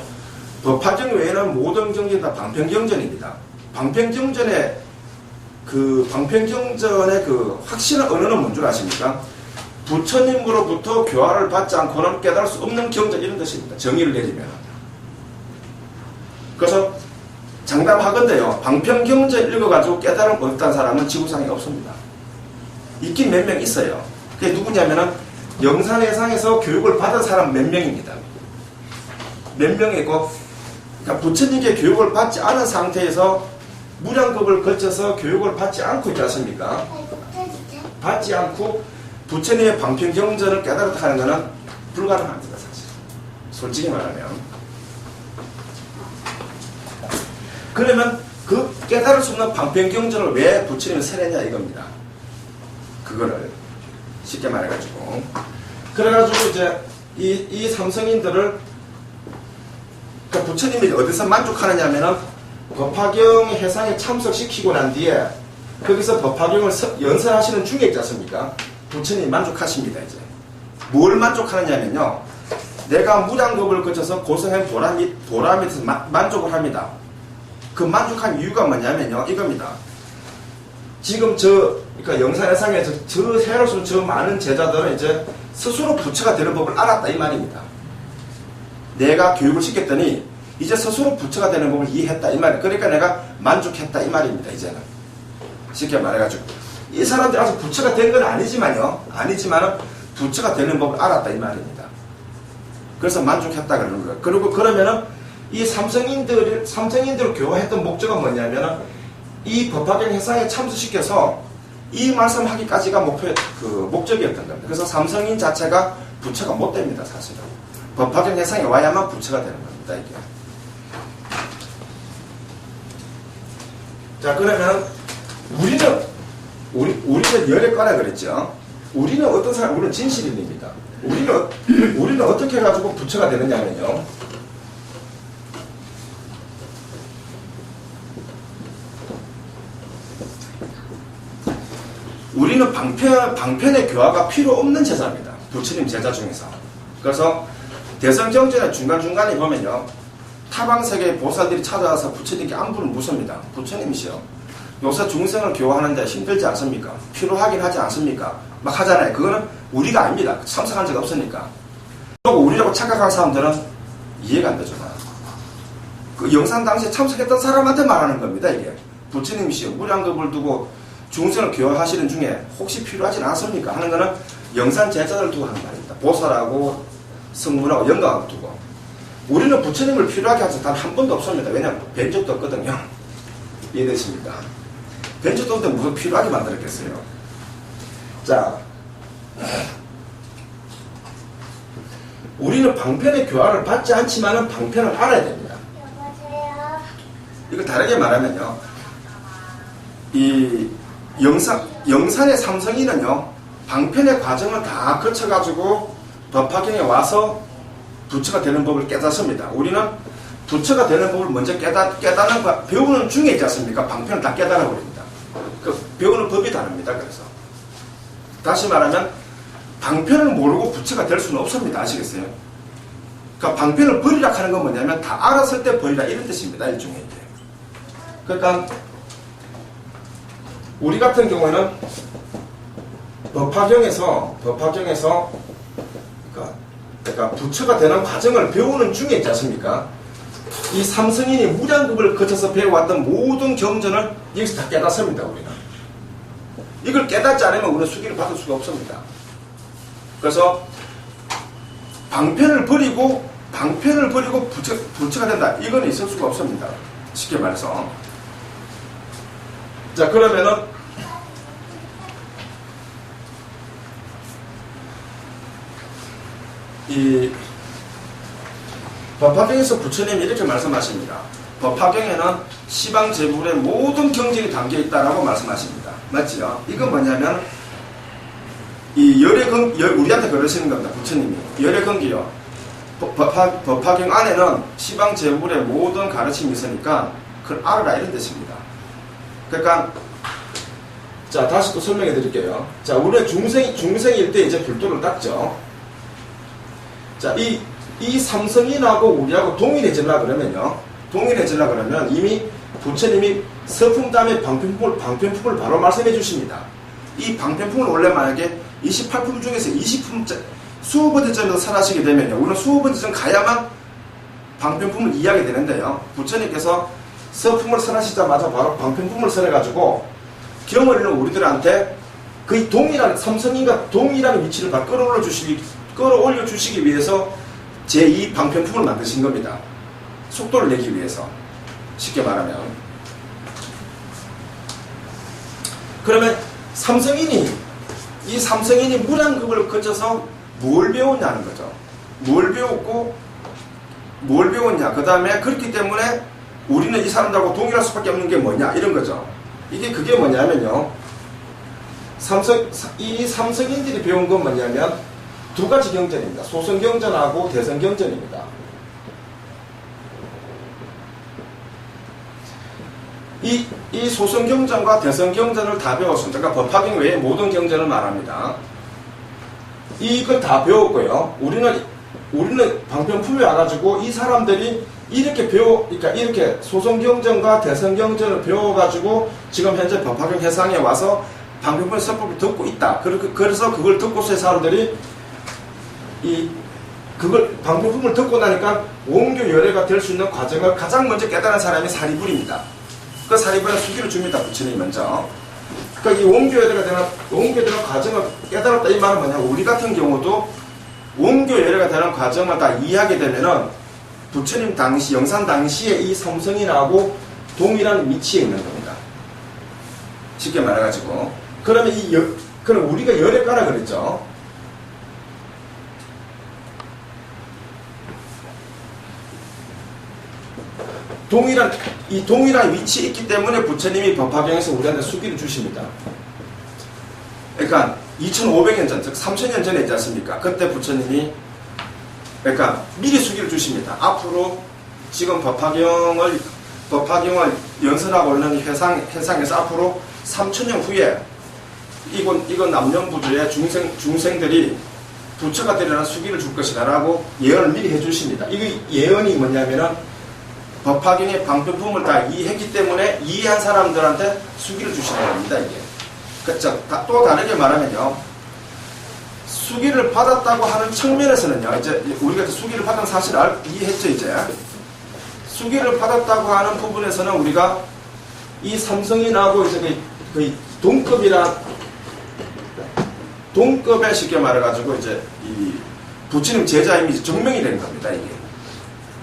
법화경 외에는 모든 경전이 다 방편경전입니다. 방편경전의 확실한 언어는 뭔 줄 아십니까? 부처님으로부터 교화를 받지 않고는 깨달을 수 없는 경전, 이런 뜻입니다. 정의를 내리면. 그래서 장담하건대요, 방편경전 읽어가지고 깨달음 얻었다는 사람은 지구상에 없습니다. 있긴 몇 명 있어요. 그게 누구냐면은 영산해상에서 교육을 받은 사람 몇 명입니다. 몇 명이고, 그러니까 부처님께 교육을 받지 않은 상태에서 무량급을 거쳐서 교육을 받지 않고 있지 않습니까? 받지 않고 부처님의 방편경전을 깨달았다 하는 것은 불가능합니다, 사실. 솔직히 말하면. 그러면 그 깨달을 수 없는 방편경전을 왜 부처님이 세냈냐 이겁니다. 그거를 쉽게 말해가지고. 그래가지고 이제 이 삼성인들을, 그러니까 부처님이 어디서 만족하느냐 하면은 법화경 해상에 참석시키고 난 뒤에 거기서 법화경을 연설하시는 중에 있지 않습니까? 부처님이 만족하십니다, 이제. 뭘 만족하느냐면요, 내가 무량급을 거쳐서 고생한 보람에서 만족을 합니다. 그 만족한 이유가 뭐냐면요, 이겁니다. 지금 그러니까 영산해상에 새로운 저 많은 제자들은 이제 스스로 부처가 되는 법을 알았다, 이 말입니다. 내가 교육을 시켰더니 이제 스스로 부처가 되는 법을 이해했다, 이 말이에요. 그러니까 내가 만족했다, 이 말입니다, 이제는. 쉽게 말해가지고. 이 사람들이 아직 부처가 된 건 아니지만은 부처가 되는 법을 알았다, 이 말입니다. 그래서 만족했다, 그러는 거예요. 그리고 그러면은 이 삼성인들을 교화했던 목적은 뭐냐면은 이 법화경 해상에 참석시켜서 이 말씀하기까지가 목적이었던 겁니다. 그래서 삼성인 자체가 부처가 못 됩니다, 사실은. 법화경 해상에 와야만 부처가 되는 겁니다, 이게. 자, 그러면 우리는 열에 꺼라 그랬죠. 우리는 어떤 사람, 우리는 진실인입니다. 우리는 어떻게 해가지고 부처가 되느냐면요, 우리는 방편의 교화가 필요 없는 제자입니다. 부처님 제자 중에서. 그래서 대성경전의 중간중간에 보면요. 타방세계의 보살들이 찾아와서 부처님께 안부를 묻습니다. 부처님이시여, 요새 중생을 교화하는데 힘들지 않습니까? 필요하긴 하지 않습니까? 막 하잖아요. 그거는 우리가 아닙니다. 참석한 적 없으니까. 그리고 우리라고 착각한 사람들은 이해가 안 되잖아요. 그 영상 당시에 참석했던 사람한테 말하는 겁니다. 이게 부처님이시여, 무량겁을 두고 중생을 교화하시는 중에 혹시 필요하진 않습니까? 하는 거는 영산 제자들 두고 하는 말입니다. 보살하고 성문하고 영광을 두고. 우리는 부처님을 필요하게 한 적 단 한 번도 없습니다. 왜냐하면 뵌 적도 없거든요. 이해되십니까? 뵌 적도 없는데 무슨 필요하게 만들었겠어요. 자, 우리는 방편의 교화를 받지 않지만은 방편을 알아야 됩니다. 여보세요? 이거 다르게 말하면요, 이 영산의 삼성인은요, 방편의 과정을 다 거쳐가지고 법화경에 와서 부처가 되는 법을 깨닫습니다. 우리는 부처가 되는 법을 먼저 깨닫는 배우는 중에 있지 않습니까? 방편을 다 깨달아 버립니다. 그 배우는 법이 다릅니다. 그래서 다시 말하면 방편을 모르고 부처가 될 수는 없습니다. 아시겠어요? 그러니까 방편을 버리라 하는 건 뭐냐면 다 알았을 때 버리라 이런 뜻입니다. 일종의 이제. 그러니까 우리 같은 경우에는 법화경에서 그러니까 부처가 되는 과정을 배우는 중에 있지 않습니까? 이 삼성인이 무량급을 거쳐서 배워왔던 모든 경전을 여기서 다 깨닫습니다. 우리는 이걸 깨닫지 않으면 우리는 수기를 받을 수가 없습니다. 그래서 방편을 버리고 부처가 된다, 이건 있을 수가 없습니다. 쉽게 말해서. 자, 그러면은 이 법화경에서 부처님이 이렇게 말씀하십니다. 법화경에는 시방제불의 모든 경전이 담겨있다라고 말씀하십니다. 맞지요? 이건 뭐냐면 이 우리한테 그러시는 겁니다. 부처님이 열애건기요, 법화경 안에는 시방제불의 모든 가르침이 있으니까 그걸 알아라, 이런 뜻입니다. 그러니까 자, 다시 또 설명해 드릴게요. 자, 우리는 중생일 때 이제 불도를 닦죠. 자, 이 삼성인하고 우리하고 동일해지려 그러면 이미 부처님이 서품 다음에 방편품을 바로 말씀해 주십니다. 이 방편품을 원래 만약에 28품 중에서 20품 20번째쯤에서 설하시게 되면요, 우리는 20번째쯤 가야만 방편품을 이해하게 되는데요, 부처님께서 서품을 설하시자마자 바로 방편품을 설해가지고 경을 잃는 우리들한테 거의 동일한, 삼성인과 동일한 위치를 다 끌어올려 주시기 위해서 제2 방편품을 만드신 겁니다. 속도를 내기 위해서. 쉽게 말하면. 그러면 이 삼성인이 무량급을 거쳐서 뭘 배웠냐는 거죠. 뭘 배웠냐. 그 다음에 그렇기 때문에 우리는 이 사람들하고 동일할 수밖에 없는 게 뭐냐, 이런 거죠. 그게 뭐냐면요, 이 삼성인들이 배운 건 뭐냐면 두 가지 경전입니다. 소성경전하고 대성경전입니다. 이 소성경전과 대성경전을 다 배웠습니다. 그러니까 법화경 외에 모든 경전을 말합니다. 이걸 다 배웠고요. 우리는 방편품에 와가지고 이 사람들이 그러니까 이렇게 소성경전과 대성경전을 배워가지고 지금 현재 법화경 해상에 와서 방편품의 서법을 듣고 있다. 그래서 그걸 듣고서 사람들이 그걸 방편품을 듣고 나니까 원교 열애가 될 수 있는 과정을 가장 먼저 깨달은 사람이 사리불입니다. 그 사리불은 수기를 줍니다. 부처님이 먼저. 그러니까 이 원교 열애가 되는 과정을 깨달았다, 이 말은 뭐냐, 우리 같은 경우도 원교 열애가 되는 과정을 다 이해하게 되면은 부처님 당시, 영산 당시에 이 삼성인하고 동일한 위치에 있는 겁니다. 쉽게 말해가지고. 그럼 우리가 열애가라 그랬죠. 동일한 위치에 있기 때문에 부처님이 법화경에서 우리한테 수기를 주십니다. 그러니까 2500년 전, 즉 3000년 전에 있지 않습니까? 그때 부처님이 그러니까 미리 수기를 주십니다. 앞으로 지금 법화경을 연설하고 있는 회상에서 앞으로 3000년 후에 이건 남녀부주의 중생들이 부처가 되려는 수기를 줄 것이다라고 예언을 미리 해주십니다. 이 예언이 뭐냐면은 법화경의 방편품을 다 이해했기 때문에 이해한 사람들한테 수기를 주시는 겁니다. 이게. 또 다르게 말하면요, 수기를 받았다고 하는 측면에서는요, 이제 우리가 수기를 받은 사실을 이해했죠. 이제 수기를 받았다고 하는 부분에서는 우리가 이 삼성인하고 이제 그 동급에 쉽게 말해가지고 이제 이 부처님 제자임이 증명이 되는 겁니다. 이게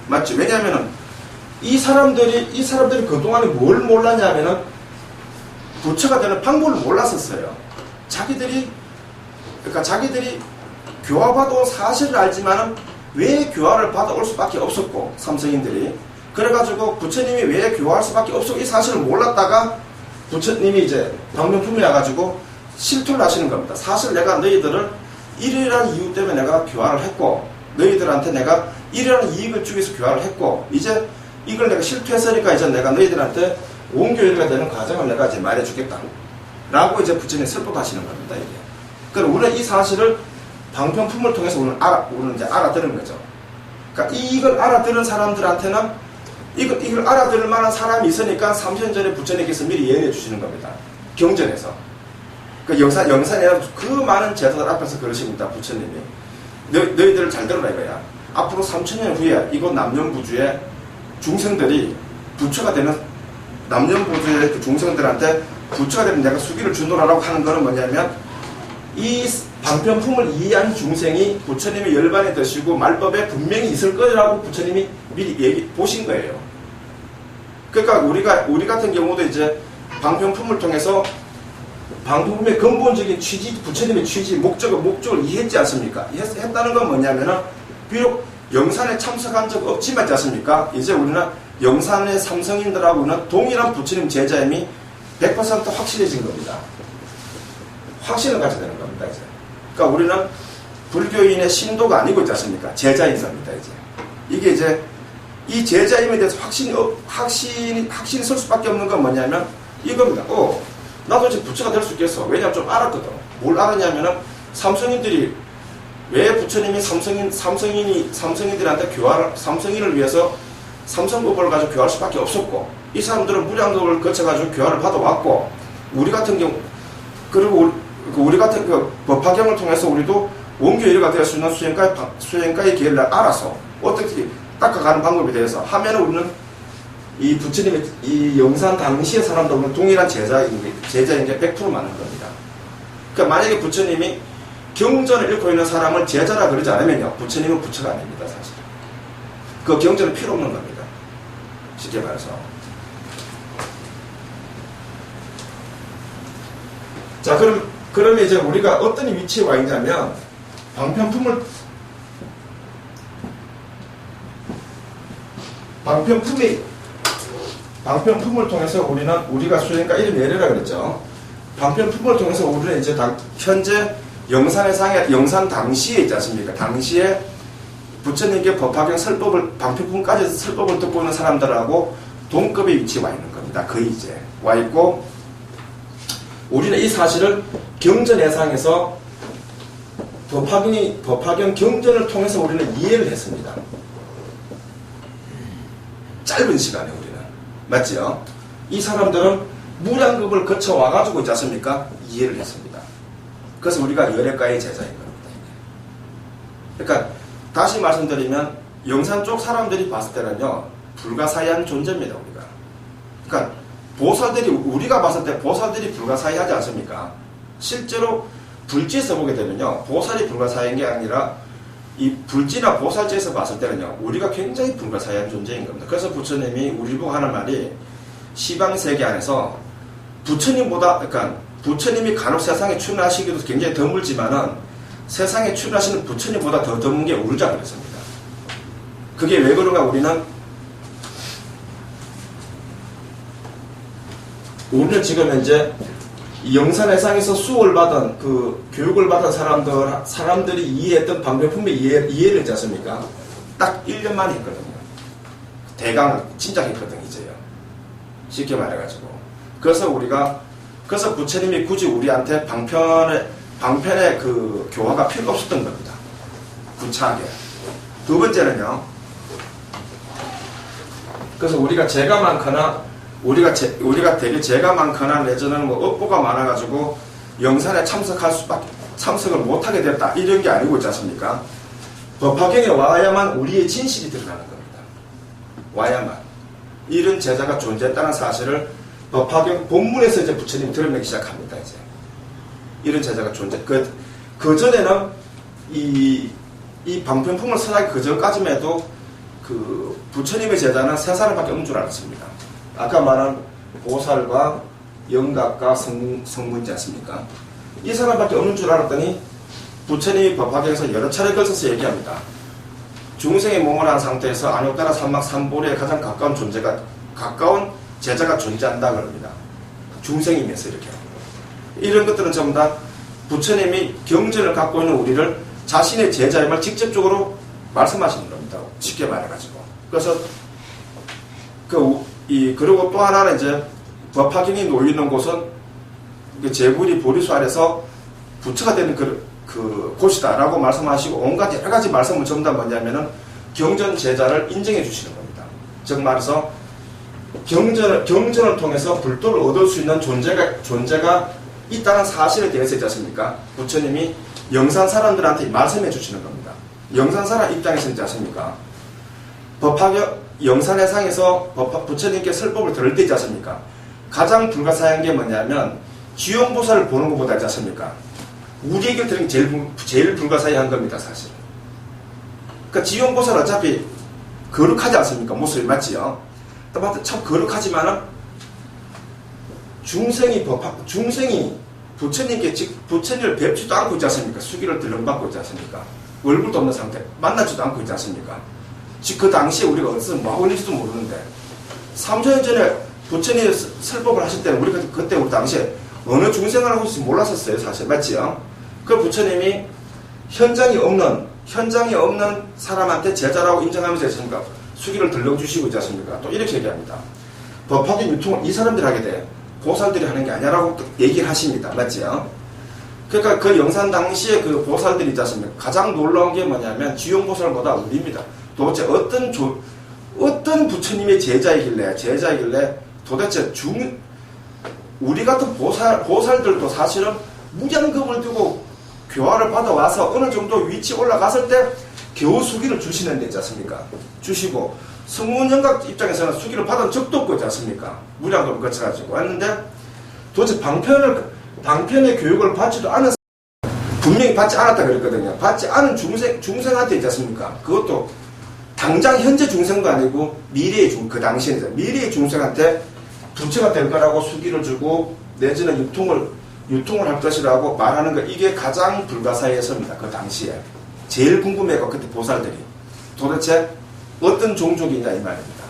맞죠? 왜냐하면은 이 사람들이 그동안에 뭘 몰랐냐면은 부처가 되는 방법을 몰랐었어요. 자기들이 교화 받아온 사실을 알지만은 왜 교화를 받아올 수밖에 없었고, 삼성인들이 그래가지고 부처님이 왜 교화할 수밖에 없었고 이 사실을 몰랐다가 부처님이 이제 방명품이 와가지고 실토를 하시는 겁니다. 사실 내가 너희들을 이러한 이유 때문에 내가 교화를 했고, 너희들한테 내가 이러한 이익을 주기 위해서 교화를 했고, 이제 이걸 내가 실토했으니까 이제 내가 너희들한테 원교회가 되는 과정을 내가 이제 말해주겠다 라고 이제 부처님이 설법하시는 겁니다. 이게. 그럼 우리는 이 사실을 방편품을 통해서 우리는 이제 알아들은 거죠. 그러니까 이걸 알아들은 사람들한테는 이걸 알아들을 만한 사람이 있으니까 3년 전에 부처님께서 미리 예언해 주시는 겁니다. 경전에서. 그 영산에 그 많은 제자들 앞에서 그러십니다. 부처님이. 너희들을 잘 들어라 이거야. 앞으로 3000년 후에 이곳 남년부주의 중생들이 부처가 되는, 남년부주의 그 중생들한테 부처가 되는 내가 수기를 주노라라고 하는 거는 뭐냐면, 이 방편품을 이해한 중생이 부처님의 열반에 드시고 말법에 분명히 있을 거라고 부처님이 미리 보신 거예요. 그러니까 우리 같은 경우도 이제 방편품을 통해서 방편품의 근본적인 취지, 부처님의 취지, 목적을 이해했지 않습니까? 했다는 건 뭐냐면은, 비록 영산에 참석한 적 없지만 있지 않습니까? 이제 우리는 영산의 삼성인들하고는 동일한 부처님 제자임이 100% 확실해진 겁니다. 확신을 가져야 되는 겁니다, 이제. 그러니까 우리는 불교인의 신도가 아니고 있지 않습니까? 제자인 겁니다, 이제. 이게 이제, 이 제자임에 대해서 확신이 설 수밖에 없는 건 뭐냐면, 이겁니다. 나도 이제 부처가 될 수 있겠어. 왜냐면 좀 알았거든. 뭘 알았냐면은, 삼성인들이, 왜 부처님이 삼성인들한테 삼성인을 위해서 삼성법을 가지고 교화할 수밖에 없었고, 이 사람들은 무량겁을 거쳐가지고 교화를 받아왔고, 우리 같은 경우, 그리고 우리 같은 그 법화경을 통해서 우리도 원교일가 될 수 있는 수행가의 기회를 알아서 어떻게 닦아가는 방법에 대해서 하면은 우리는 이 부처님의 이 영산 당시의 사람들은 동일한 제자인 게 100% 맞는 겁니다. 그러니까 만약에 부처님이 경전을 읽고 있는 사람을 제자라 그러지 않으면요, 부처님은 부처가 아닙니다, 사실. 그 경전은 필요 없는 겁니다. 쉽게 말해서. 자, 그러면 이제 우리가 어떤 위치에 와 있냐면, 방편품을 통해서 우리가 수행가 이름 예례라 그랬죠. 방편품을 통해서 우리는 이제 현재 영산 당시에 있지 않습니까? 당시에 부처님께 법화경 방편품까지 설법을 듣고 있는 사람들하고 동급의 위치에 와 있는 겁니다. 거의 이제 와 있고, 우리는 이 사실을 경전 예상에서 법화경 경전을 통해서 우리는 이해를 했습니다. 짧은 시간에 우리는. 맞지요? 이 사람들은 무량급을 거쳐 와가지고 있지 않습니까? 이해를 했습니다. 그래서 우리가 열애가의 제자인 겁니다. 그러니까 다시 말씀드리면 영산 쪽 사람들이 봤을 때는요, 불가사의한 존재입니다. 우리가. 그러니까 우리가 봤을 때 보살들이 불가사의하지 않습니까? 실제로 불지에서 보게 되면요, 보살이 불가사의한 게 아니라 이 불지나 보살지에서 봤을 때는요, 우리가 굉장히 불가사의한 존재인 겁니다. 그래서 부처님이 우리 보고 하는 말이, 시방세계 안에서 그러니까 부처님이 간혹 세상에 출현하시기도 굉장히 드물지만은 세상에 출현하시는 부처님보다 더 드문 게 우리라 그랬습니다. 그게 왜 그런가? 우리는 지금 현재 영산해상에서 수업을 받은 교육을 받은 사람들이 이해했던 방편품의 이해를 했지 않습니까? 딱 1년 만에 했거든요. 대강을 진짜 했거든요, 이제요. 쉽게 말해가지고. 그래서 부처님이 굳이 우리한테 방편의 그 교화가 필요 없었던 겁니다. 구차하게. 두 번째는요. 그래서 우리가 죄가 많거나 우리가 되게 죄가 많거나 내지는 뭐 업보가 많아가지고 영산에 참석을 못하게 됐다 이런 게 아니고 있지 않습니까? 법화경에 와야만 우리의 진실이 드러나는 겁니다. 와야만 이런 제자가 존재했다는 사실을 법화경 본문에서 이제 부처님이 드러내기 시작합니다. 이제 이런 제자가 그 전에는 이 방편품을 선하기 그 전까지만 해도 그 부처님의 제자는 세 사람밖에 없는 줄 알았습니다. 아까 말한 보살과 영각과 성문지 않습니까? 이 사람밖에 없는 줄 알았더니 부처님이 법화경에서 여러 차례 걸쳐서 얘기합니다. 중생의 몸을 한 상태에서 안욕따라 삼막 삼보리에 가장 가까운 제자가 존재한다 그럽니다. 중생이면서 이렇게. 이런 것들은 전부 다 부처님이 경전을 갖고 있는 우리를 자신의 제자임을 직접적으로 말씀하시는 겁니다. 쉽게 말해가지고. 그래서 그리고 또 하나는 이제 법화경이 놓이는 곳은 제불이 보리수 아래서 부처가 되는 그 곳이다라고 말씀하시고 온갖 여러 가지 말씀을 전부 다 뭐냐면은 경전 제자를 인정해 주시는 겁니다. 즉 말해서 경전을 통해서 불도를 얻을 수 있는 존재가 있다는 사실에 대해서 있지 않습니까? 부처님이 영산 사람들한테 말씀해 주시는 겁니다. 영산 사람 입장에서 있지 않습니까? 법화경 영산해상에서 부처님께 설법을 들을 때 있지 않습니까? 가장 불가사의한 게 뭐냐면 지용보살을 보는 것보다 있지 않습니까? 우리에게 들은 게 제일 불가사의한 겁니다, 사실. 그러니까 지용보살은 어차피 거룩하지 않습니까? 모습이 맞지요? 참 거룩하지만은 중생이 부처님을 뵙지도 않고 있지 않습니까? 수기를 들렁받고 있지 않습니까? 얼굴도 없는 상태, 만나지도 않고 있지 않습니까? 즉 그 당시에 우리가 어디서 뭐 하고 있는지도 모르는데 3천년 전에 부처님이 설법을 하실 때는 우리가 그때 우리 당시에 어느 중생을 하고 있을지 몰랐었어요, 사실. 맞지요? 그 부처님이 현장이 없는 사람한테 제자라고 인정하면서 했으니까 수기를 들려주시고 있지 않습니까? 또 이렇게 얘기합니다. 법화경 유통을 이 사람들이 하게 돼. 보살들이 하는 게 아니라고 얘기를 하십니다. 맞지요? 그러니까 그 영산 당시에 그 보살들이 있지 않습니까? 가장 놀라운 게 뭐냐면 지용보살보다 우리입니다. 도대체 어떤 부처님의 제자이길래 도대체 우리 같은 보살들도 사실은 무량겁을 두고 교화를 받아와서 어느 정도 위치 올라갔을 때 겨우 수기를 주시는 데 있지 않습니까? 주시고 성문영각 입장에서는 수기를 받은 적도 없고 있지 않습니까? 무량겁을 거쳐가지고 왔는데 도대체 방편의 교육을 받지도 않은 분명히 받지 않았다 그랬거든요. 받지 않은 중생한테 있지 않습니까? 그것도 당장 현재 중생도 아니고 그 당시에 미래의 중생한테 부처가 될 거라고 수기를 주고 내지는 유통을 할 것이라고 말하는 거 이게 가장 불가사의했습니다. 그 당시에 제일 궁금해가 그때 보살들이 도대체 어떤 종족이냐 이 말입니다.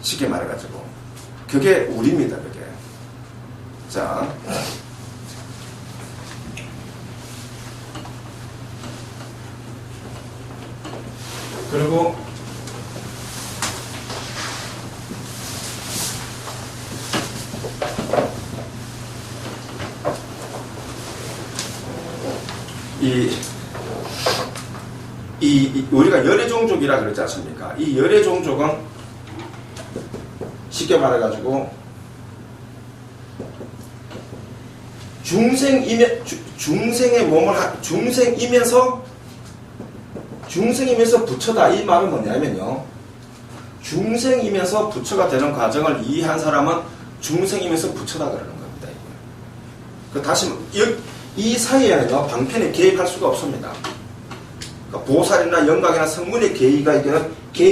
쉽게 말해가지고 그게 우리입니다. 그게 자. 그리고 우리가 열애 종족이라 그러지 않습니까? 이 열애 종족은 쉽게 말해가지고 중생이면서 부처다. 이 말은 뭐냐면요. 중생이면서 부처가 되는 과정을 이해한 사람은 중생이면서 부처다 그러는 겁니다. 다시 이 사이에는요 방편에 개입할 수가 없습니다. 그러니까 보살이나 영각이나 성문의 개입이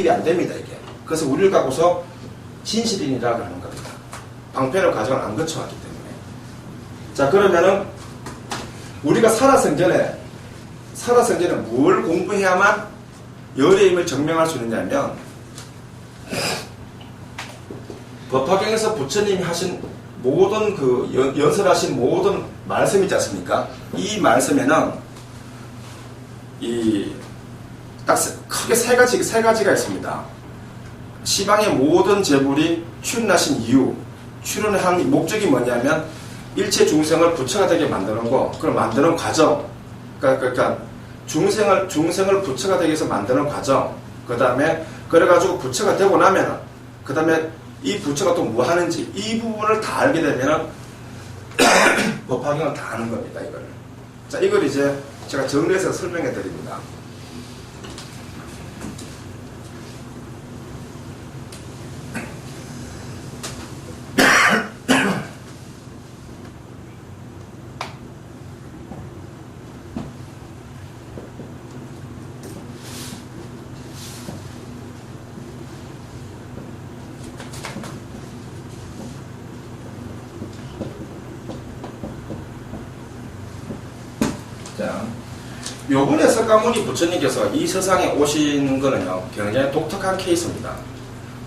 안 됩니다. 이게. 그래서 우리를 갖고서 진실인이라 그러는 겁니다. 방편의 과정을 안 거쳐왔기 때문에. 자 그러면은 우리가 살아생전에 뭘 공부해야만 열의 힘을 증명할 수 있느냐면 법화경에서 부처님이 하신 모든 연설하신 모든 말씀이 있지 않습니까? 이 말씀에는 딱 크게 세 가지가 있습니다. 시방의 모든 제불이 출현하신 이유, 출현한 목적이 뭐냐면 일체 중생을 부처가 되게 만드는 거, 그걸 만드는 과정. 그러니까 중생을 부처가 되기 위해서 만드는 과정, 그 다음에 그래가지고 부처가 되고 나면은, 그 다음에 이 부처가 또 뭐 하는지 이 부분을 다 알게 되면은 법화경을 다 아는 겁니다. 이걸. 자, 이걸 이제 제가 정리해서 설명해 드립니다. 자, 요번에 석가모니 부처님께서 이 세상에 오신 거는요, 굉장히 독특한 케이스입니다.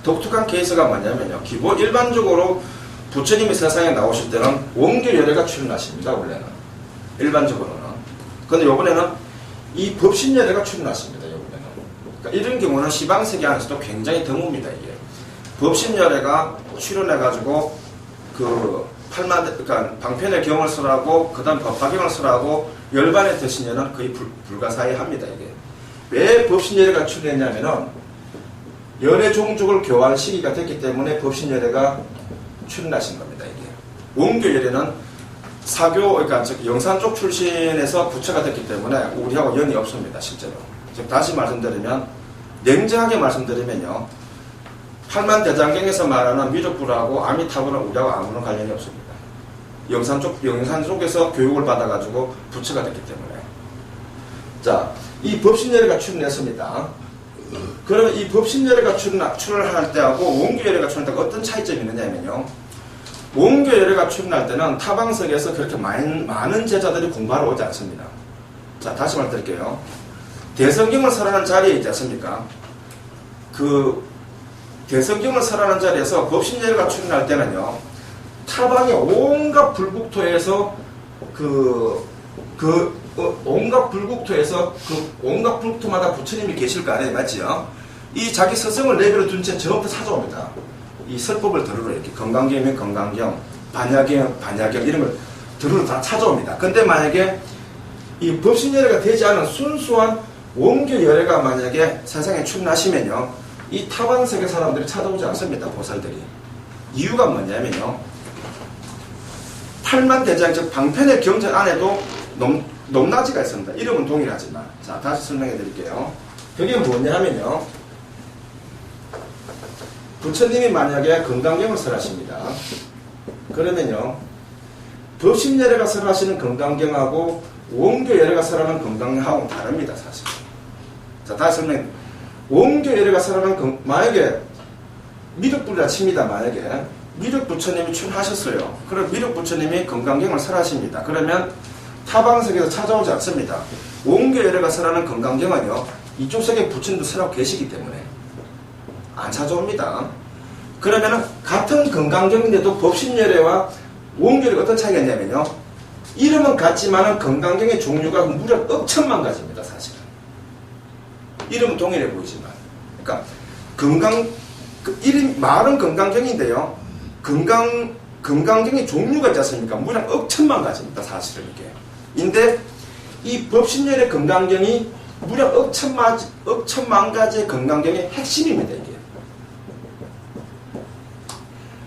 독특한 케이스가 뭐냐면요, 기본 일반적으로 부처님이 세상에 나오실 때는 원결열애가 출현하십니다, 원래는. 일반적으로는. 근데 요번에는 이 법신열애가 출현하십니다, 요번에는. 그러니까 이런 경우는 시방세계 안에서도 굉장히 드뭅니다, 이게. 법신열애가 출현해가지고, 그러니까 방편의 경을 설하고, 그 다음 법화경을 설하고, 열반의 대신에는 거의 불가사의합니다, 이게. 왜 법신열애가 출현했냐면은, 열애 종족을 교화할 시기가 됐기 때문에 법신열애가 출현하신 겁니다, 이게. 원교열애는 사교, 그러니까 영산 쪽 출신에서 부처가 됐기 때문에 우리하고 연이 없습니다, 실제로. 즉, 다시 말씀드리면, 냉정하게 말씀드리면요, 팔만대장경에서 말하는 미륵불하고 아미타불은 우리하고 아무런 관련이 없습니다. 영산 쪽에서 교육을 받아가지고 부처가 됐기 때문에. 자, 이 법신열애가 출현했습니다. 그러면 이 법신열애가 출현할 때하고 원교열애가 출현할 때가 어떤 차이점이 있느냐면요. 원교열애가 출현할 때는 타방석에서 그렇게 많은 제자들이 공부하러 오지 않습니다. 자, 다시 말드릴게요. 대성경을 설하는 자리에 있지 않습니까? 대성경을 설하는 자리에서 법신열애가 출현할 때는요, 타방의 온갖 불국토에서 온갖 불국토마다 부처님이 계실 거 아니에요, 맞지요? 이 자기 스승을 내버려 둔 채 전부 찾아옵니다. 이 설법을 들으러 이렇게 건강경이면 건강경, 반야경 이런 걸 들으러 다 찾아옵니다. 근데 만약에 이 법신열애가 되지 않은 순수한 원교열애가 만약에 세상에 출현하시면요, 이 타방세계 사람들이 찾아오지 않습니다, 보살들이. 이유가 뭐냐면요, 팔만대장, 즉 방편의 경전 안에도 높낮이가 있습니다. 이름은 동일하지만. 자, 다시 설명해 드릴게요. 그게 뭐냐면요, 부처님이 만약에 건강경을 설하십니다. 그러면요, 법신열애가 설하시는 건강경하고 원교열애가 설하는 건강경하고는 다릅니다, 사실. 자, 다시 설명해 드릴게요. 원교열애가 설하는 만약에 미륵불이라 칩니다. 만약에 미륵부처님이 출하셨어요. 그럼 미륵부처님이 건강경을 설하십니다. 그러면 타방석에서 찾아오지 않습니다. 원교열애가 설하는 건강경은요, 이쪽 세계 부처님도 설하고 계시기 때문에 안 찾아옵니다. 그러면은 같은 건강경인데도 법신열애와 원교열애가 어떤 차이가 있냐면요, 이름은 같지만은 건강경의 종류가 무려 억천만 가지입니다, 사실은. 이름은 동일해 보이지만. 그러니까 말은 건강경인데요, 건강경의 종류가 있지 않습니까? 무려 억천만 가지입니다, 사실은 이게. 인데 이 법신열애 건강경이 무려 억천만 가지의 건강경의 핵심입니다, 이게.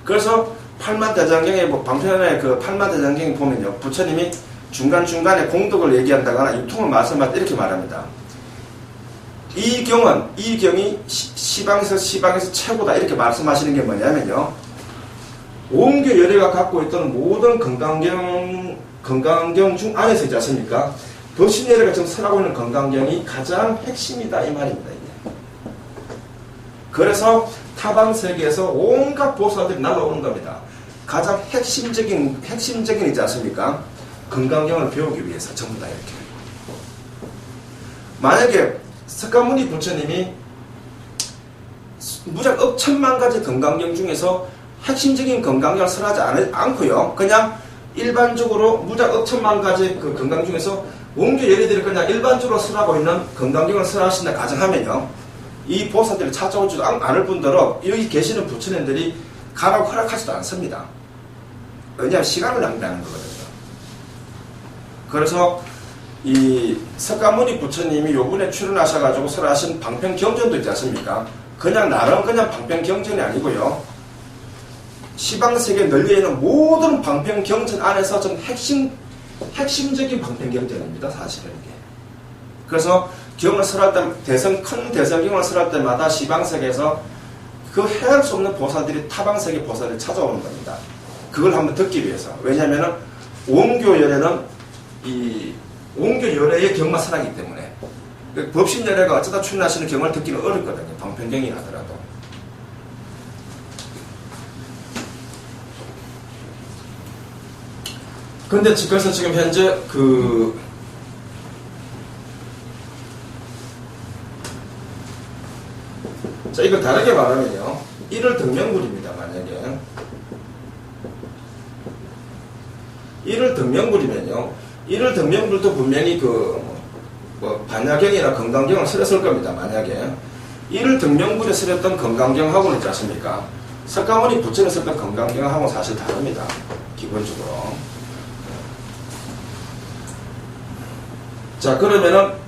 그래서 팔만대장경에 방편의 팔만대장경에 보면요, 부처님이 중간중간에 공덕을 얘기한다거나 유통을 말씀할 때 이렇게 말합니다. 이 경이 시방에서 최고다, 이렇게 말씀하시는 게 뭐냐면요, 원교열애가 갖고 있던 모든 건강경 중 안에서 있지 않습니까? 법신열애가 지금 설하고 있는 건강경이 가장 핵심이다, 이 말입니다, 이게. 그래서 타방세계에서 온갖 보살들이 날아오는 겁니다. 가장 핵심적인이지 않습니까? 건강경을 배우기 위해서 전부 다 이렇게. 만약에 석가모니 부처님이 무작 억천만 가지 건강경 중에서 핵심적인 건강경을 설하지 않고요, 그냥 일반적으로 무작 억천만 가지 그 건강 중에서 원교열애들이 그냥 일반적으로 설하고 있는 건강경을 설하신다 가정하면요, 이 보살들이 찾아오지도 않을 뿐더러 여기 계시는 부처님들이 가라고 허락하지도 않습니다. 왜냐하면 시간을 낭비하는 거거든요. 그래서 이 석가모니 부처님이 요번에 출연하셔가지고 설하신 방편경전도 있지 않습니까? 그냥 나름 그냥 방편경전이 아니고요. 시방세계 널려 있는 모든 방편경전 안에서 좀 핵심적인 방편경전입니다. 사실은 이게. 그래서 경을 설할 때 큰 대성경을 설할 때마다 시방세계에서 그 헤아릴 수 없는 보살들이 타방세계 보살을 찾아오는 겁니다. 그걸 한번 듣기 위해서. 왜냐하면 원교열애는 이 원교열애의 경만 설하기 때문에 법신열애가 어쩌다 출연하시는 경을 듣기는 어렵거든요. 방편경이 하더라도. 근데 그래서 지금 현재 자, 이거 다르게 말하면요. 1을 등명불입니다, 만약에. 1을 등명불이면요. 1을 등명불도 분명히 반야경이나 건강경을 쓰렸을 겁니다, 만약에. 1을 등명불에 쓰렸던 건강경하고는 있지 않습니까? 석가모니 부처에 썼던 건강경하고는 사실 다릅니다, 기본적으로. 자, 그러면은,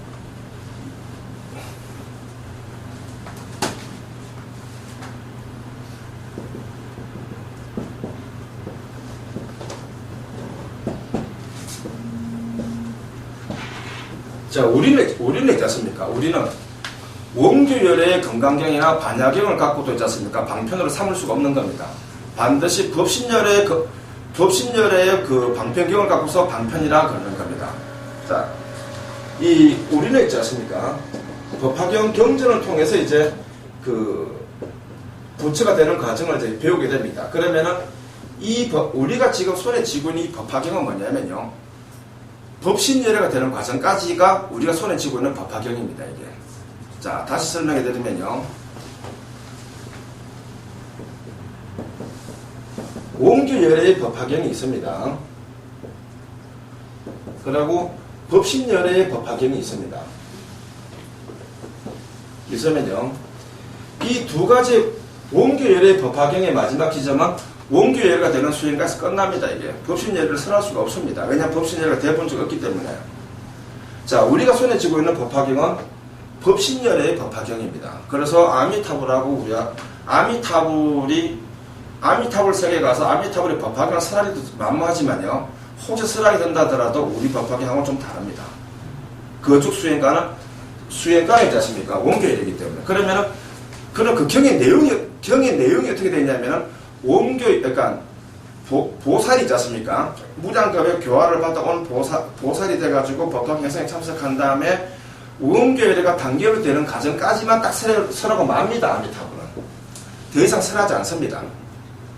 자, 우리는 있지 않습니까? 우리는 원교열애의 건강경이나 반야경을 갖고도 있지 않습니까? 방편으로 삼을 수가 없는 겁니다. 반드시 법신열애의 그 방편경을 갖고서 방편이라 그러는 겁니다. 자, 우리는 있지 않습니까? 법화경 경전을 통해서 이제 부처가 되는 과정을 이제 배우게 됩니다. 그러면은 우리가 지금 손에 쥐고 있는 이 법화경은 뭐냐면요. 법신열애가 되는 과정까지가 우리가 손에 쥐고 있는 법화경입니다, 이게. 자, 다시 설명해 드리면요. 원교열애의 법화경이 있습니다. 그리고 법신열애의 법화경이 있습니다. 있으면요. 이 두 가지 원교열애의 법화경의 마지막 지점은 원교열애가 되는 수행가에서 끝납니다. 이게 법신열애를 설할 수가 없습니다. 왜냐하면 법신열애가 돼본 적이 없기 때문에. 자, 우리가 손에 쥐고 있는 법화경은 법신열애의 법화경입니다. 그래서 아미타불하고 우리가 아미타불 세계에 가서 아미타불의 법화경을 설하기도 만무하지만요. 혹시 설하게 된다 하더라도 우리 법화경하고는 좀 다릅니다. 그쪽 수행가이지 않습니까? 원교열애이기 때문에. 그러면은 그럼 그 경의 내용이 어떻게 되냐면은 그러니까 보살이 있지 않습니까? 무량겁에 교화를 받아 온 보살이 돼가지고 법화 행성에 참석한 다음에 원교열애가 단결되는 과정까지만 딱 설하고 맙니다. 아미타불은. 더 이상 설하지 않습니다.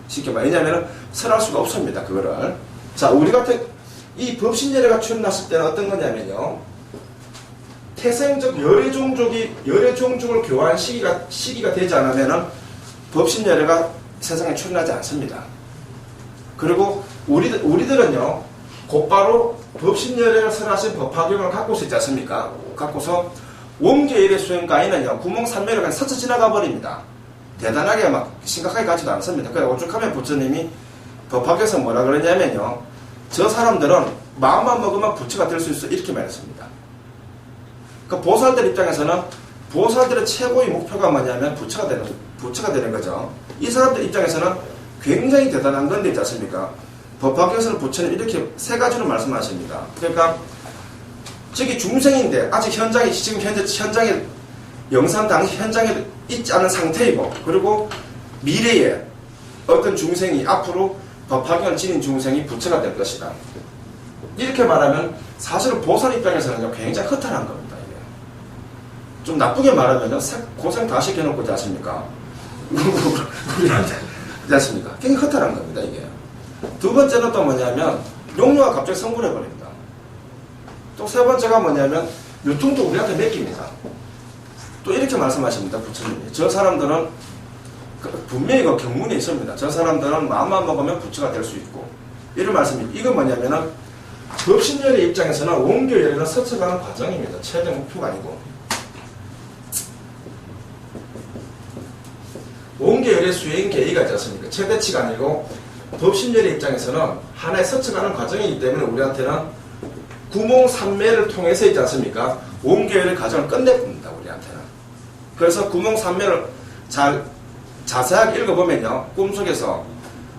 쉽게 말해. 왜냐하면 설할 수가 없습니다. 그거를. 자, 우리 같은 이 법신열애가 출현했을 때는 어떤 거냐면요. 태생적 열애종족을 교화한 시기가 되지 않으면은 법신열애가 세상에 출현하지 않습니다. 그리고 우리들은요, 곧바로 법신열애를 설하신 법화경을 갖고서 있지 않습니까? 갖고서 원교열애 수행가에는요, 구멍산매를 그냥 스쳐 지나가 버립니다. 대단하게 막 심각하게 가지도 않습니다. 그래서 오죽하면 부처님이 법화경에서 뭐라 그러냐면요, 저 사람들은 마음만 먹으면 부처가 될 수 있어. 이렇게 말했습니다. 그 보살들 입장에서는 보살들의 최고의 목표가 뭐냐면 부처가 되는 거죠. 이 사람들 입장에서는 굉장히 대단한 건데 있지 않습니까? 법화경에서는 부처님 이렇게 세 가지로 말씀하십니다. 그러니까 저기 중생인데 아직 지금 현장에 영상 당시 현장에 있지 않은 상태이고, 그리고 미래에 어떤 중생이 앞으로 법화경을 지닌 중생이 부처가 될 것이다. 이렇게 말하면 사실은 보살 입장에서는 굉장히 허탈한 겁니다. 이게. 좀 나쁘게 말하면 고생 다 시켜놓고 있지 않습니까? 우리한테 있지 않습니까? 굉장히 허탈한 겁니다. 이게. 두 번째는 또 뭐냐면 용료가 갑자기 성불해버립니다. 또 세 번째가 뭐냐면 유통도 우리한테 맡깁니다. 또 이렇게 말씀하십니다. 부처님이. 저 사람들은 분명히 그 경문이 있습니다. 저 사람들은 마음만 먹으면 부처가 될 수 있고, 이런 말씀입니다. 이건 뭐냐면은 법신열의 입장에서는 원교열애는 서쳐가는 과정입니다. 최대 목표가 아니고. 원교열애 수행 계기가 있지 않습니까? 최대치가 아니고 법신열의 입장에서는 하나의 서쳐가는 과정이기 때문에 우리한테는 구몽삼매를 통해서 있지 않습니까? 원교열의 과정을 끝내봅니다, 우리한테는. 그래서 구몽삼매를 잘 자세하게 읽어보면요, 꿈속에서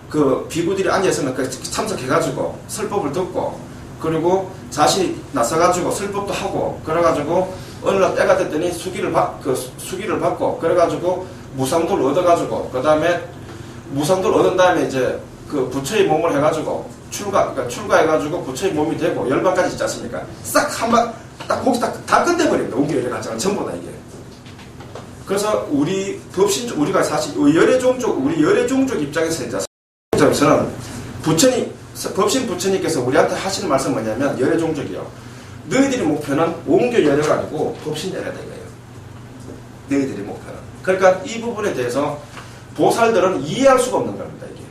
그 비구들이 앉아있으면 참석해가지고 설법을 듣고, 그리고 자신이 나서가지고 설법도 하고, 그래가지고 어느 날 때가 됐더니 수기를 받고, 그래가지고 무상도를 얻어가지고, 그 다음에 무상도를 얻은 다음에 이제 그 부처의 몸을 해가지고 그러니까 출가해가지고 부처의 몸이 되고 열반까지 있지 않습니까? 싹 딱 거기서 다 끝내버립니다. 원교열의 과정은 전부 다 이게. 그래서 우리가 사실 우리 열애 종족 입장에서는 법신 부처님께서 우리한테 하시는 말씀 뭐냐면, 열애 종족이요, 너희들의 목표는 원교열애가 아니고 법신열애다 이거예요. 너희들의 목표는. 그러니까 이 부분에 대해서 보살들은 이해할 수가 없는 겁니다. 이게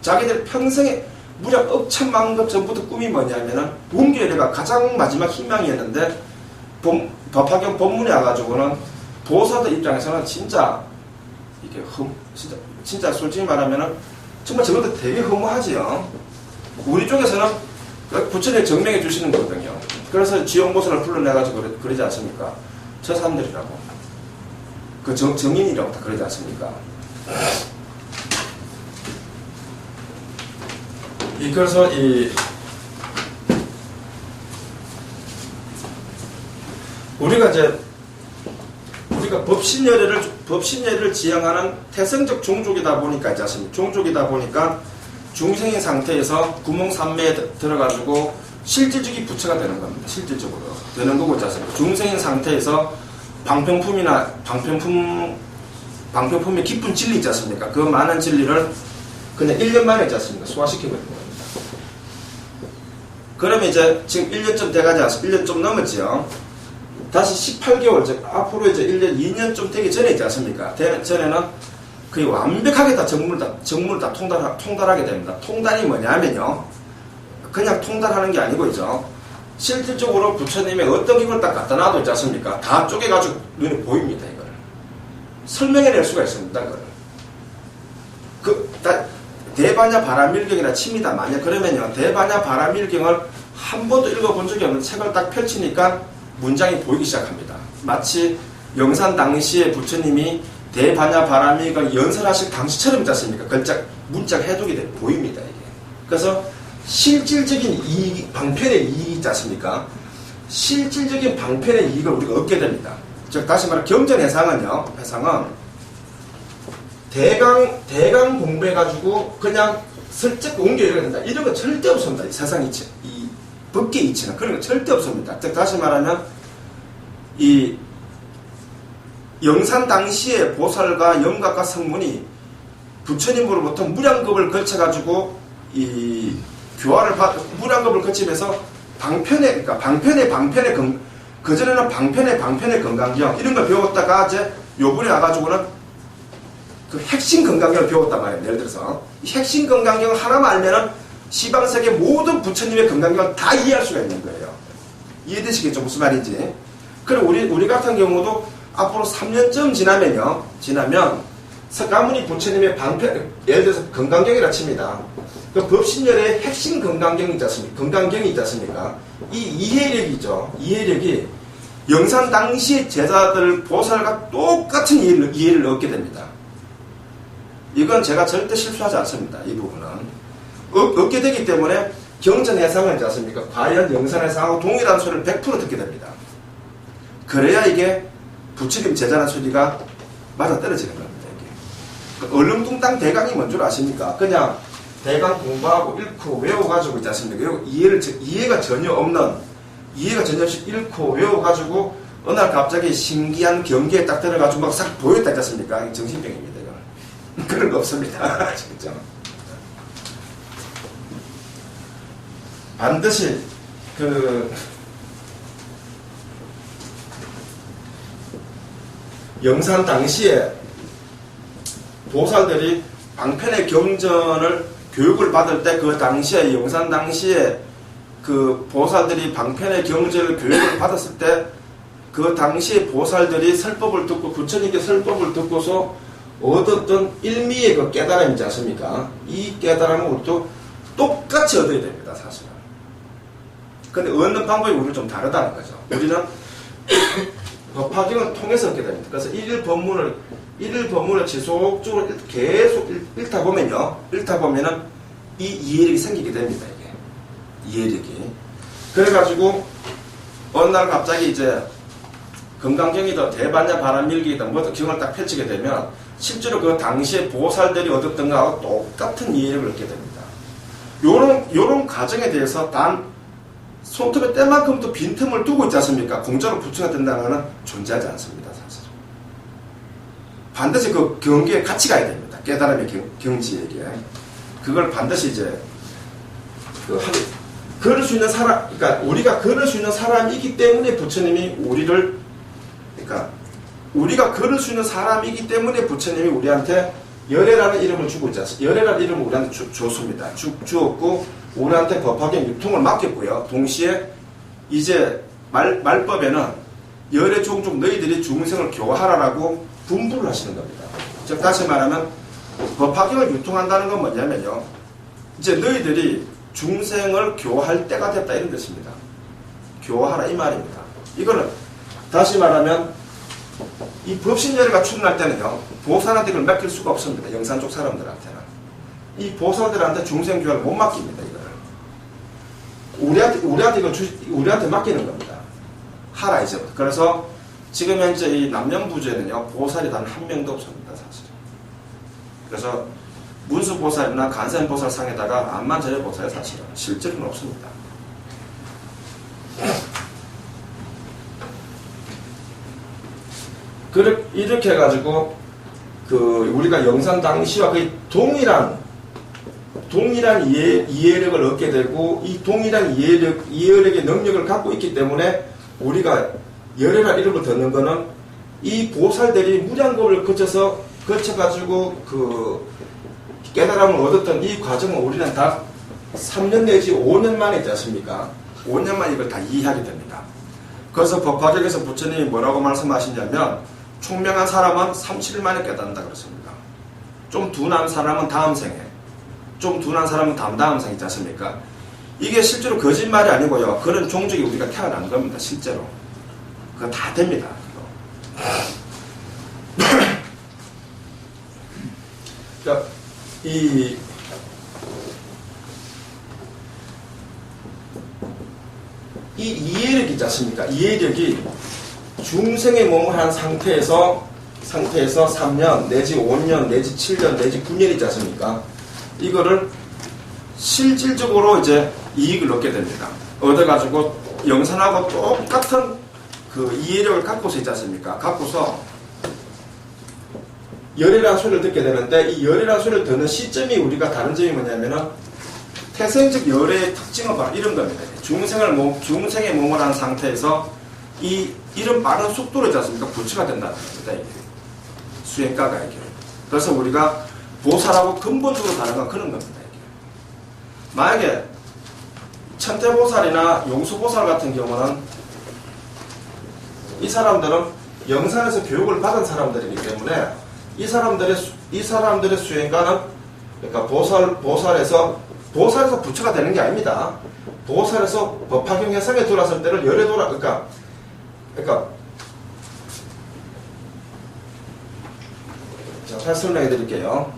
자기들 평생에 무려 억천만 것 전부터 꿈이 뭐냐면은 원교열애가 가장 마지막 희망이었는데, 법화경 법문에 와가지고는 보살들 입장에서는 진짜 이게 진짜 솔직히 말하면은 정말 저것도 되게 허무하지요. 우리 쪽에서는 부처님 정명해 주시는 거거든요. 그래서 지용보살을 불러내가지고 그러지 않습니까? 저 사람들이라고, 그 정인이라고 다 그러지 않습니까? 그래서 우리가 법신열애를 지향하는 태생적 종족이다 보니까 있지 않습니까? 종족이다 보니까 중생인 상태에서 구몽삼매에 들어가지고 실질적인 부처가 되는 겁니다. 실질적으로 되는 거고 있지 않습니까? 중생인 상태에서 방평품이 깊은 진리 있지 않습니까? 그 많은 진리를 그냥 1년 만에 있지 않습니까? 소화시켜버리는 겁니다. 그러면 이제 지금 1년쯤 돼가지 않습니까? 1년 좀 넘었지요. 다시 18개월, 즉 앞으로 이제 1년, 2년쯤 되기 전에 있지 않습니까? 전에는 거의 완벽하게 다 정문을 다 통달하게 됩니다. 통달이 뭐냐면요, 그냥 통달하는 게 아니고요, 실질적으로 부처님의 어떤 기운을 딱 갖다 놔도 있지 않습니까? 다 쪼개가지고 눈에 보입니다. 이거를 설명해낼 수가 있습니다. 대반야 바라밀경이라 칩니다. 만약 그러면요, 대반야 바라밀경을 한 번도 읽어본 적이 없는 책을 딱 펼치니까 문장이 보이기 시작합니다. 마치 영산 당시에 부처님이 대반야 바라밀경을 연설하실 당시처럼 있지 않습니까? 문짝 해독이 보입니다. 이게. 그래서 실질적인 방편의 이익이 있지 않습니까? 실질적인 방편의 이익을 우리가 얻게 됩니다. 즉 다시 말해 경전해상은 대강 공부해가지고 그냥 슬쩍 옮겨야 된다, 이런 거 절대 없습니다. 세상 이치, 이 법계 이치는 그런 거 절대 없습니다. 즉 다시 말하면 이 영산 당시의 보살과 영각과 성문이 부처님으로부터 무량겁을 거쳐가지고 이 교화를 무량겁을 거치면서 방편의 그전에는 방편의 건강경 이런 걸 배웠다가 이제 요번에 와가지고는 그 핵심 건강경을 배웠단 말이에요. 예를 들어서 이 핵심 건강경 하나만 알면은 시방세계 모든 부처님의 건강경을 다 이해할 수가 있는 거예요. 이해되시겠죠? 무슨 말인지. 그럼 우리 같은 경우도 앞으로 3년쯤 지나면 석가모니 부처님의 방편, 예를 들어서 건강경이라 칩니다. 그 법신열의 핵심 건강경이 있지 않습니까? 이 이해력이 영산 당시의 제자들 보살과 똑같은 이해를 얻게 됩니다. 이건 제가 절대 실수하지 않습니다. 이 부분은 얻게 되기 때문에 경전해상을 있지 않습니까? 과연 영산해상하고 동일한 소리를 100% 듣게 됩니다. 그래야 이게 부처님 제자라는 소리가 맞아떨어지는 겁니다. 이게. 얼렁뚱땅 대강이 뭔 줄 아십니까? 그냥 대강 공부하고 읽고 외워가지고 있지 않습니까? 이해가 전혀 없이 읽고 외워가지고 어느 날 갑자기 신기한 경계에 딱 들어가지고 막 싹 보였다 있지 않습니까? 정신병입니다. 이건. 그런 거 없습니다. 진짜. 반드시 영산 당시에 보살들이 방편의 경전을 교육을 받을 때 그 당시에 영산 당시에 그 보살들이 방편의 경전을 교육을 받았을 때 그 당시에 보살들이 설법을 듣고 부처님께 설법을 듣고서 얻었던 일미의 그 깨달음이 있지 않습니까? 이 깨달음은 우리도 똑같이 얻어야 됩니다. 사실은 근데 얻는 방법이 우리는 좀 다르다는 거죠. 우리는 법화경을 통해서 얻게 됩니다. 그래서 일일 법문을 지속적으로 계속 읽다 보면은 이 이해력이 생기게 됩니다. 이게 이해력이. 그래가지고 어느 날 갑자기 이제 금강경이든 대반야 바람일기든 뭐든 경을 딱 펼치게 되면 실제로 그 당시에 보살들이 얻었던 거하고 똑같은 이해력을 얻게 됩니다. 요런 과정에 대해서 단 손톱에 때만큼도 빈틈을 두고 있지 않습니까? 공짜로 부처가 된다는 것은 존재하지 않습니다. 사실. 반드시 그 경계에 같이 가야 됩니다. 깨달음의 경지에게. 그걸 반드시 이제 걸을 수 있는 사람, 그러니까 우리가 걸을 수 있는 사람이기 때문에 부처님이 우리가 걸을 수 있는 사람이기 때문에 부처님이 우리한테 열애라는 이름을 주고 있지 않습니까? 열애라는 이름을 우리한테 줬습니다. 주었고 우리한테 법화경 유통을 맡겼고요. 동시에 이제 말법에는 열애 종족 너희들이 중생을 교화하라라고 분부를 하시는 겁니다. 즉 다시 말하면 법화경을 유통한다는 건 뭐냐면요. 이제 너희들이 중생을 교화할 때가 됐다 이런 뜻입니다. 교화하라 이 말입니다. 이거는 다시 말하면 이 법신열애가 출현할 때는요. 보살한테 이걸 맡길 수가 없습니다. 영산 쪽 사람들한테는. 이 보살들한테 중생 교화를 못 맡깁니다. 이거를. 우리한테 맡기는 겁니다. 하라 이제부터. 그래서 지금 현재 이 남념부주에는요. 보살이 단 한 명도 없습니다. 사실. 그래서 문수보살이나 간센보살 상에다가 암만저려보살이 사실은 실제로는 없습니다. 이렇게 해가지고 우리가 영산 당시와 거의 동일한 이해력을 얻게 되고 이 동일한 이해력의 능력을 갖고 있기 때문에 우리가 열애라 이름을 듣는 거는 이 보살들이 무량겁을 거쳐가지고 깨달음을 얻었던 이 과정은 우리는 다 3년 내지 5년 만에 있지 않습니까? 5년 만에 이걸 다 이해하게 됩니다. 그래서 법화경에서 부처님이 뭐라고 말씀하시냐면 총명한 사람은 37일 만에 깨닫는다 그렇습니다. 좀 둔한 사람은 다음 생에, 좀 둔한 사람은 다음 생에 있지 않습니까? 이게 실제로 거짓말이 아니고요. 그런 종족이 우리가 태어난 겁니다. 실제로. 그거 다 됩니다. 그러니까 이 이해력이 있지 않습니까? 이해력이 중생의 몸을 한 상태에서 3년, 내지 5년, 내지 7년, 내지 9년 있지 않습니까? 이거를 실질적으로 이제 이익을 얻게 됩니다. 얻어가지고 영산하고 똑같은 그 이해력을 갖고서 있지 않습니까? 갖고서 열애라는 소리를 듣게 되는데 이 열애라는 소리를 듣는 시점이 우리가 다른 점이 뭐냐면은 태생적 열애의 특징은 바로 이런 겁니다. 중생의 몸을 한 상태에서 이런 빠른 속도로 있지 않습니까? 부처가 된다는 겁니다. 이게. 수행가가 이게. 그래서 우리가 보살하고 근본적으로 다른 건 그런 겁니다. 이게. 만약에 천태보살이나 용수보살 같은 경우는 이 사람들은 영산에서 교육을 받은 사람들이기 때문에 이 사람들의 수행가는 그러니까 보살에서 부처가 되는 게 아닙니다. 보살에서 법화경 해상에 돌아설 때를 열에 그러니까 잘 설명해 드릴게요.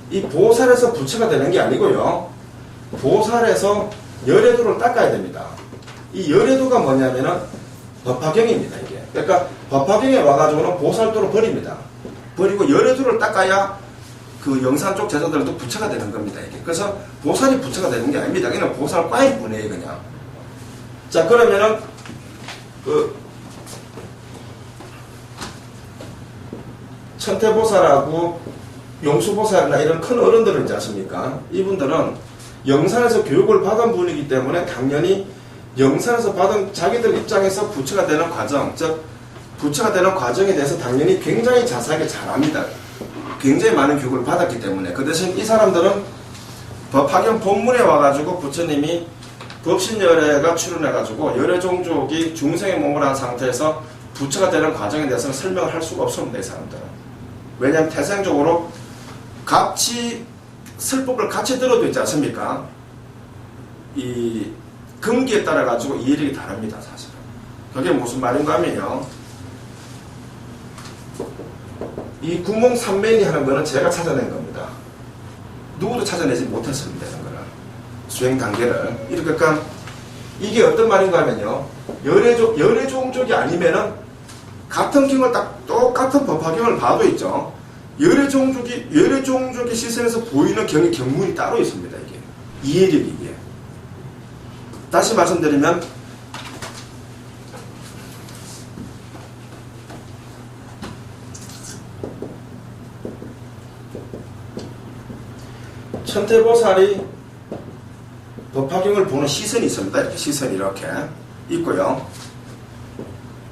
이 보살에서 부처가 되는 게 아니고요. 보살에서 열애도를 닦아야 됩니다. 이 열애도가 뭐냐면은 법화경입니다. 이게. 그러니까 법화경에 와가지고는 보살도를 버립니다. 버리고 열애도를 닦아야 그 영산 쪽 제자들도 부처가 되는 겁니다. 이게. 그래서 보살이 부처가 되는 게 아닙니다. 그냥 보살과일 뿐이에요. 그냥. 자 그러면은 천태보살하고 용수보살이나 이런 큰 어른들은 있지 않습니까? 이분들은 영산에서 교육을 받은 분이기 때문에 당연히 영산에서 받은 자기들 입장에서 부처가 되는 과정, 즉 부처가 되는 과정에 대해서 당연히 굉장히 자세하게 잘 압니다. 굉장히 많은 교육을 받았기 때문에. 그 대신 이 사람들은 법화경 본문에 와가지고 부처님이 법신열애가 출현해가지고 열애 종족이 중생의 몸을 한 상태에서 부처가 되는 과정에 대해서는 설명을 할 수가 없습니다. 이 사람들은. 왜냐하면 태생적으로 설법을 같이 들어도 있지 않습니까? 금기에 따라 가지고 이해력이 다릅니다, 사실은. 그게 무슨 말인가 하면요. 이 구몽 삼면이 하는 거는 제가 찾아낸 겁니다. 누구도 찾아내지 못했습니다, 이런 거는. 수행 단계를. 이렇게, 그러니까 이게 어떤 말인가 하면요. 열애종족이 아니면은 같은 경을 딱 똑같은 법화경을 봐도 있죠. 열애종족의 시선에서 보이는 경문이 따로 있습니다, 이게. 이해력이 이게. 다시 말씀드리면, 천태보살이 법화경을 보는 시선이 있습니다. 이렇게 시선이 이렇게 있고요.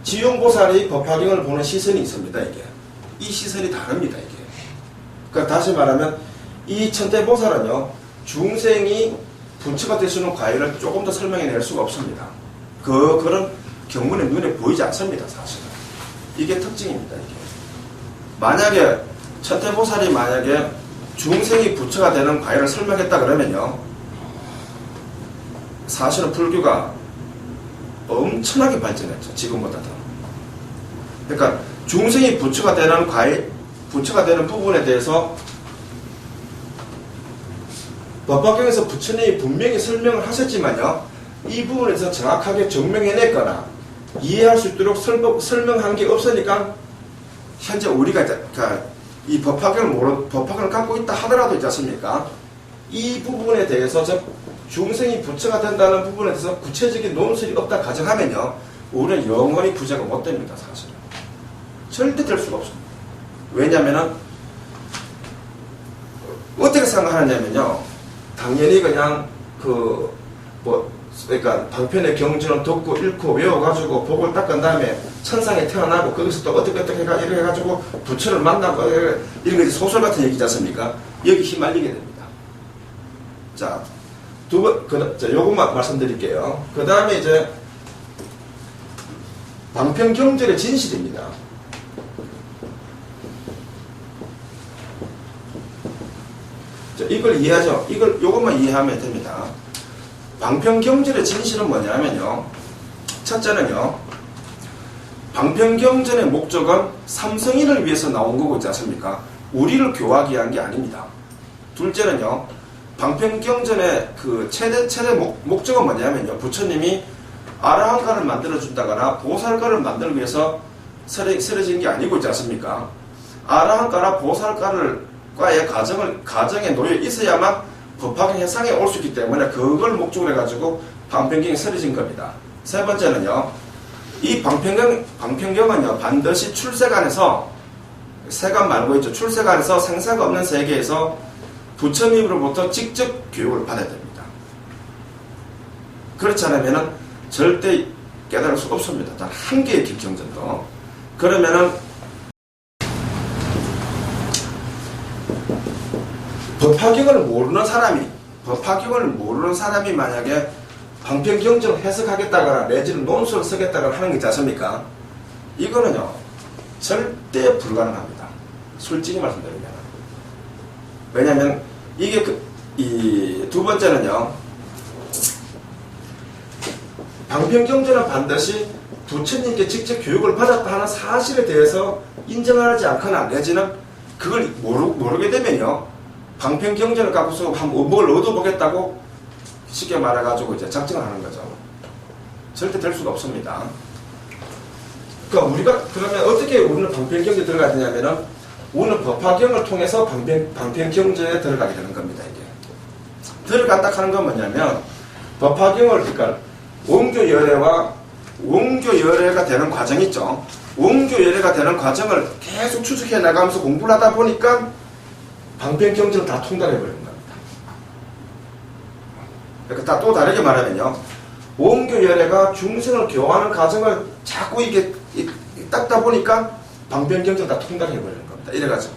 지용보살이 법화경을 보는 시선이 있습니다. 이게 이 시선이 다릅니다. 이게 그러니까 다시 말하면 이 천태보살은요 중생이 부처가 될 수 있는 과일을 조금 더 설명해낼 수가 없습니다. 그런 경문의 눈에 보이지 않습니다. 사실은 이게 특징입니다. 이게 만약에 천태보살이 만약에 중생이 부처가 되는 과일을 설명했다 그러면요 사실은 불교가 엄청나게 발전했죠. 지금보다 더. 그러니까 중생이 부처가 되는 과일, 부처가 되는 부분에 대해서 법화경에서 부처님이 분명히 설명을 하셨지만요 이 부분에 대해서 정확하게 증명해냈거나 이해할 수 있도록 설명한 게 없으니까 현재 우리가 이 법화경을 갖고 있다 하더라도 있지 않습니까? 이 부분에 대해서 중생이 부처가 된다는 부분에 대해서 구체적인 논술이 없다 가정하면요 우리는 영원히 부처가 못 됩니다. 사실은 절대 될 수가 없습니다. 왜냐면은 어떻게 생각하느냐면요 당연히 그냥 그러니까 방편의 경전을 듣고 읽고 외워가지고 복을 닦은 다음에 천상에 태어나고 거기서 또 어떻게 이렇게 해가지고 부처를 만나고 이런 게 소설 같은 얘기지 않습니까? 여기 휘말리게 됩니다. 자, 요것만 말씀드릴게요. 그 다음에 이제 방편경전의 진실입니다. 자, 이걸 이해하죠? 요것만 이해하면 됩니다. 방편경전의 진실은 뭐냐면요. 첫째는요. 방편경전의 목적은 삼성인을 위해서 나온 거고 있지 않습니까? 우리를 교화하기 위한 게 아닙니다. 둘째는요. 방편경전의 그 최대 목적은 뭐냐면요. 부처님이 아라한가를 만들어준다거나 보살가를 만들기 위해서 쓰러진 게 아니고 있지 않습니까? 아라한가나 보살가과의 가정에 놓여 있어야만 법화경 해상에 올 수 있기 때문에 그걸 목적으로 해가지고 방편경이 쓰러진 겁니다. 세 번째는요. 이 방편경은요. 반드시 출세간에서 세간 말고 있죠. 출세간에서 생사가 없는 세계에서 부처님으로부터 직접 교육을 받아야 됩니다. 그렇지 않으면 절대 깨달을 수 없습니다. 단 한 개의 기경전도. 그러면은 법화경을 모르는 사람이 만약에 방편경전을 해석하겠다거나 내지는 논술을 쓰겠다거나 하는 게 있지 않습니까? 이거는요 절대 불가능합니다. 솔직히 말씀드리면. 왜냐하면 이게 이 두 번째는요 방편경전은 반드시 부처님께 직접 교육을 받았다 하는 사실에 대해서 인정하지 않거나 내지는 그걸 모르게 되면요 방편경전을 갖고서 한번 뭘 얻어보겠다고 쉽게 말해가지고 이제 작정을 하는 거죠. 절대 될 수가 없습니다. 그러니까 우리가 그러면 어떻게 우리는 방편경전에 들어가야 되냐면은 우리는 법화경을 통해서 방편경전에 들어가게 되는 겁니다. 이게 들어간다 하는 건 뭐냐면 법화경을 그러니까 원교열애가 되는 과정 있죠. 원교열애가 되는 과정을 계속 추적해 나가면서 공부를 하다 보니까 방편경전을 다 통달해 버리는 겁니다. 그러니까 또 다르게 말하면요. 원교열애가 중생을 교화하는 과정을 자꾸 이게 닦다 보니까 방편경전을 다 통달해 버리는 겁니다. 이래가지고.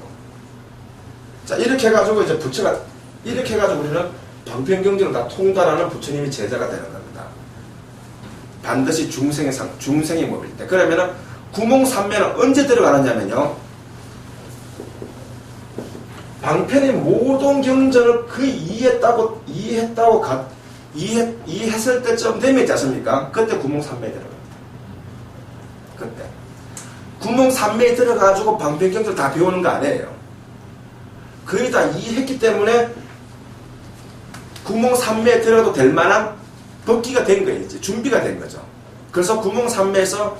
자, 이렇게 해가지고 이제 부처가, 이렇게 해가지고 우리는 방편경전을 다 통달하는 부처님이 제자가 되는 겁니다. 반드시 중생이 모일 때. 그러면은 구몽삼매는 언제 들어가느냐면요. 방편의 모든 경전을 이해했다고 이해했을 때쯤 되면 있지 않습니까? 그때 구멍 3매에 들어갑니다. 그때. 구멍 3매에 들어가지고 방편경제를 다 배우는 거 아니에요. 거의 다 이해했기 때문에 구멍 3매에 들어가도 될 만한 법기가 된 거예요. 이제 준비가 된 거죠. 그래서 구멍 3매에서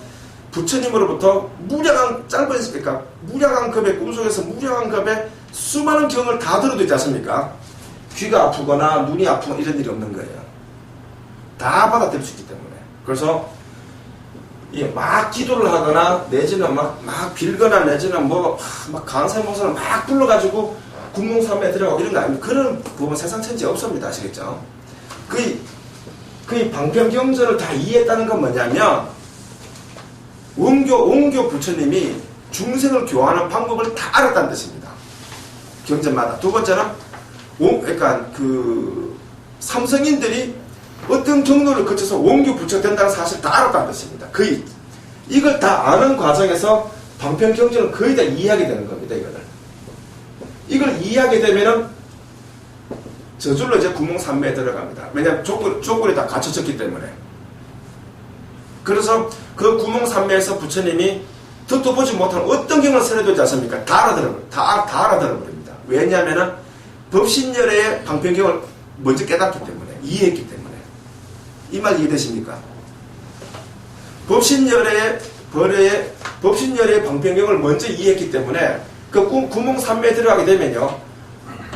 부처님으로부터 무량한 짧으니까 무량한 급의 꿈속에서 무량한 급의 수많은 경을 다 들어도 있지 않습니까? 귀가 아프거나 눈이 아프거나 이런 일이 없는 거예요. 다 받아들일 수 있기 때문에. 그래서 막 기도를 하거나 내지는 막 빌거나 내지는 막 강사 모선을 막 불러가지고 구멍 3매에 들어가고 이런 거 아닙니다. 그런 부분 세상 천지에 없습니다. 아시겠죠? 그 방편경전을 다 이해했다는 건 뭐냐면 원교 부처님이 중생을 교화하는 방법을 다 알았다는 뜻입니다. 경전마다. 두 번째는 그러니까 그 삼성인들이 어떤 경로를 거쳐서 원교 부처가 된다는 사실을 다 알았다는 뜻입니다. 거의 이걸 다 아는 과정에서 방편경전을 거의 다 이해하게 되는 겁니다. 이걸 이해하게 되면은 저절로 이제 구멍 3매에 들어갑니다. 왜냐하면 조건이 다 갖춰졌기 때문에. 그래서 그 구멍 3매에서 부처님이 듣도 보지 못한 어떤 경을 설해두지 않습니까? 다 알아들어버립니다. 왜냐하면은 법신열의 방편경을 먼저 깨닫기 때문에, 이해했기 때문에. 이 말 이해되십니까? 법신열의 방편경을 먼저 이해했기 때문에 그 구멍 3매에 들어가게 되면요.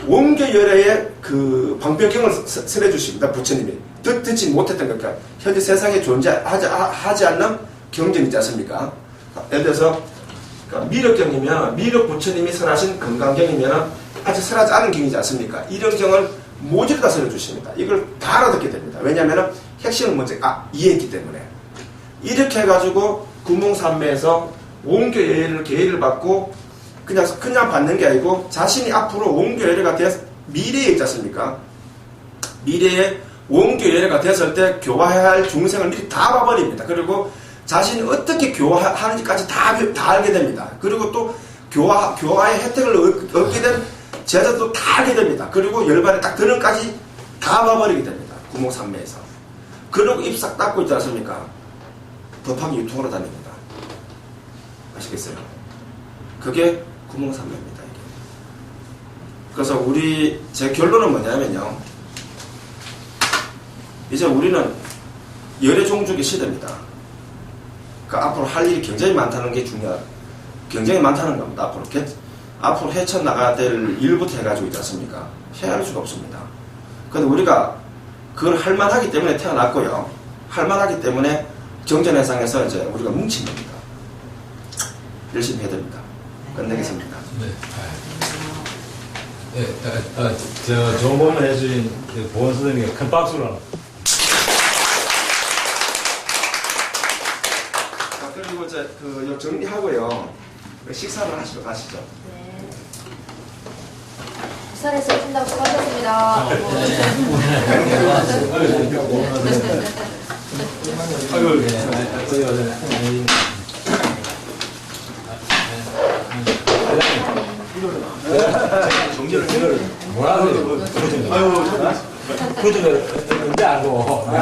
원교열의 그 방편경을 설해 주십니다. 부처님이. 듣지 못했던 것과 현재 세상에 존재하지 않는 경전이 있지 않습니까? 예를 들어서 미륵경이면 미륵 부처님이 설하신 건강경이면 아직 설하지 않은 경이지 않습니까? 이런 경을 모조리 다 설해 주십니다. 이걸 다 알아듣게 됩니다. 왜냐하면 핵심을 먼저 이해했기 때문에. 이렇게 해가지고 구멍 3매에서 원교열을 계의를 받고 그냥 받는 게 아니고 자신이 앞으로 원교열애가 돼서 미래에 있지 않습니까? 미래에 원교열애가 됐을 때 교화해야 할 중생을 미리 다 봐버립니다. 그리고 자신이 어떻게 교화하는지까지 다 알게 됩니다. 그리고 또 교화의 혜택을 얻게 된 제자도 다 알게 됩니다. 그리고 열반에 딱 드는까지 다 봐버리게 됩니다. 구멍 3매에서. 그리고 입 싹 닫고 있지 않습니까? 법학이 유통으로 다닙니다. 아시겠어요? 그게 구멍 3매입니다. 이게. 그래서 제 결론은 뭐냐면요. 이제 우리는 열애 종족의 시대입니다. 그러니까 앞으로 할 일이 굉장히 많다는 게 굉장히 많다는 겁니다. 앞으로 헤쳐나가야 될 일부터 해가지고 있지 않습니까? 헤아릴 수가 없습니다. 그런데 우리가 그걸 할만하기 때문에 태어났고요. 할만하기 때문에 정전해상에서 이제 우리가 뭉친 겁니다. 열심히 해야 됩니다. 끝내겠습니다. 네. 좋은 법을 해주신 보원 선생님께 큰 박수를 하나. 그리고 이제 정리하고요. 식사를 하시러 가시죠. 네. 부산에서 오신다고 수고하셨습니다. 뭐라고요? 그중에 언제 알고 몰라.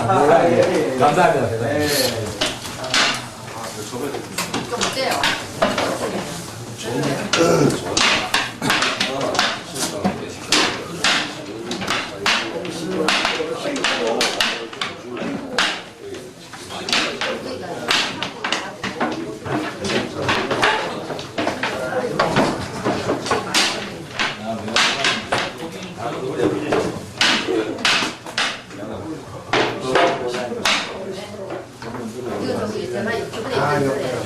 감사합니다. 대단히. 좀 어때요? 이거 저기 있잖아. 유튜브에 있는데.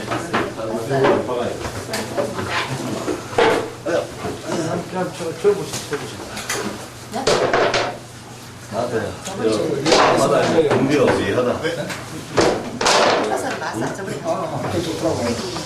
공비가 어디 하다. 마사 저번에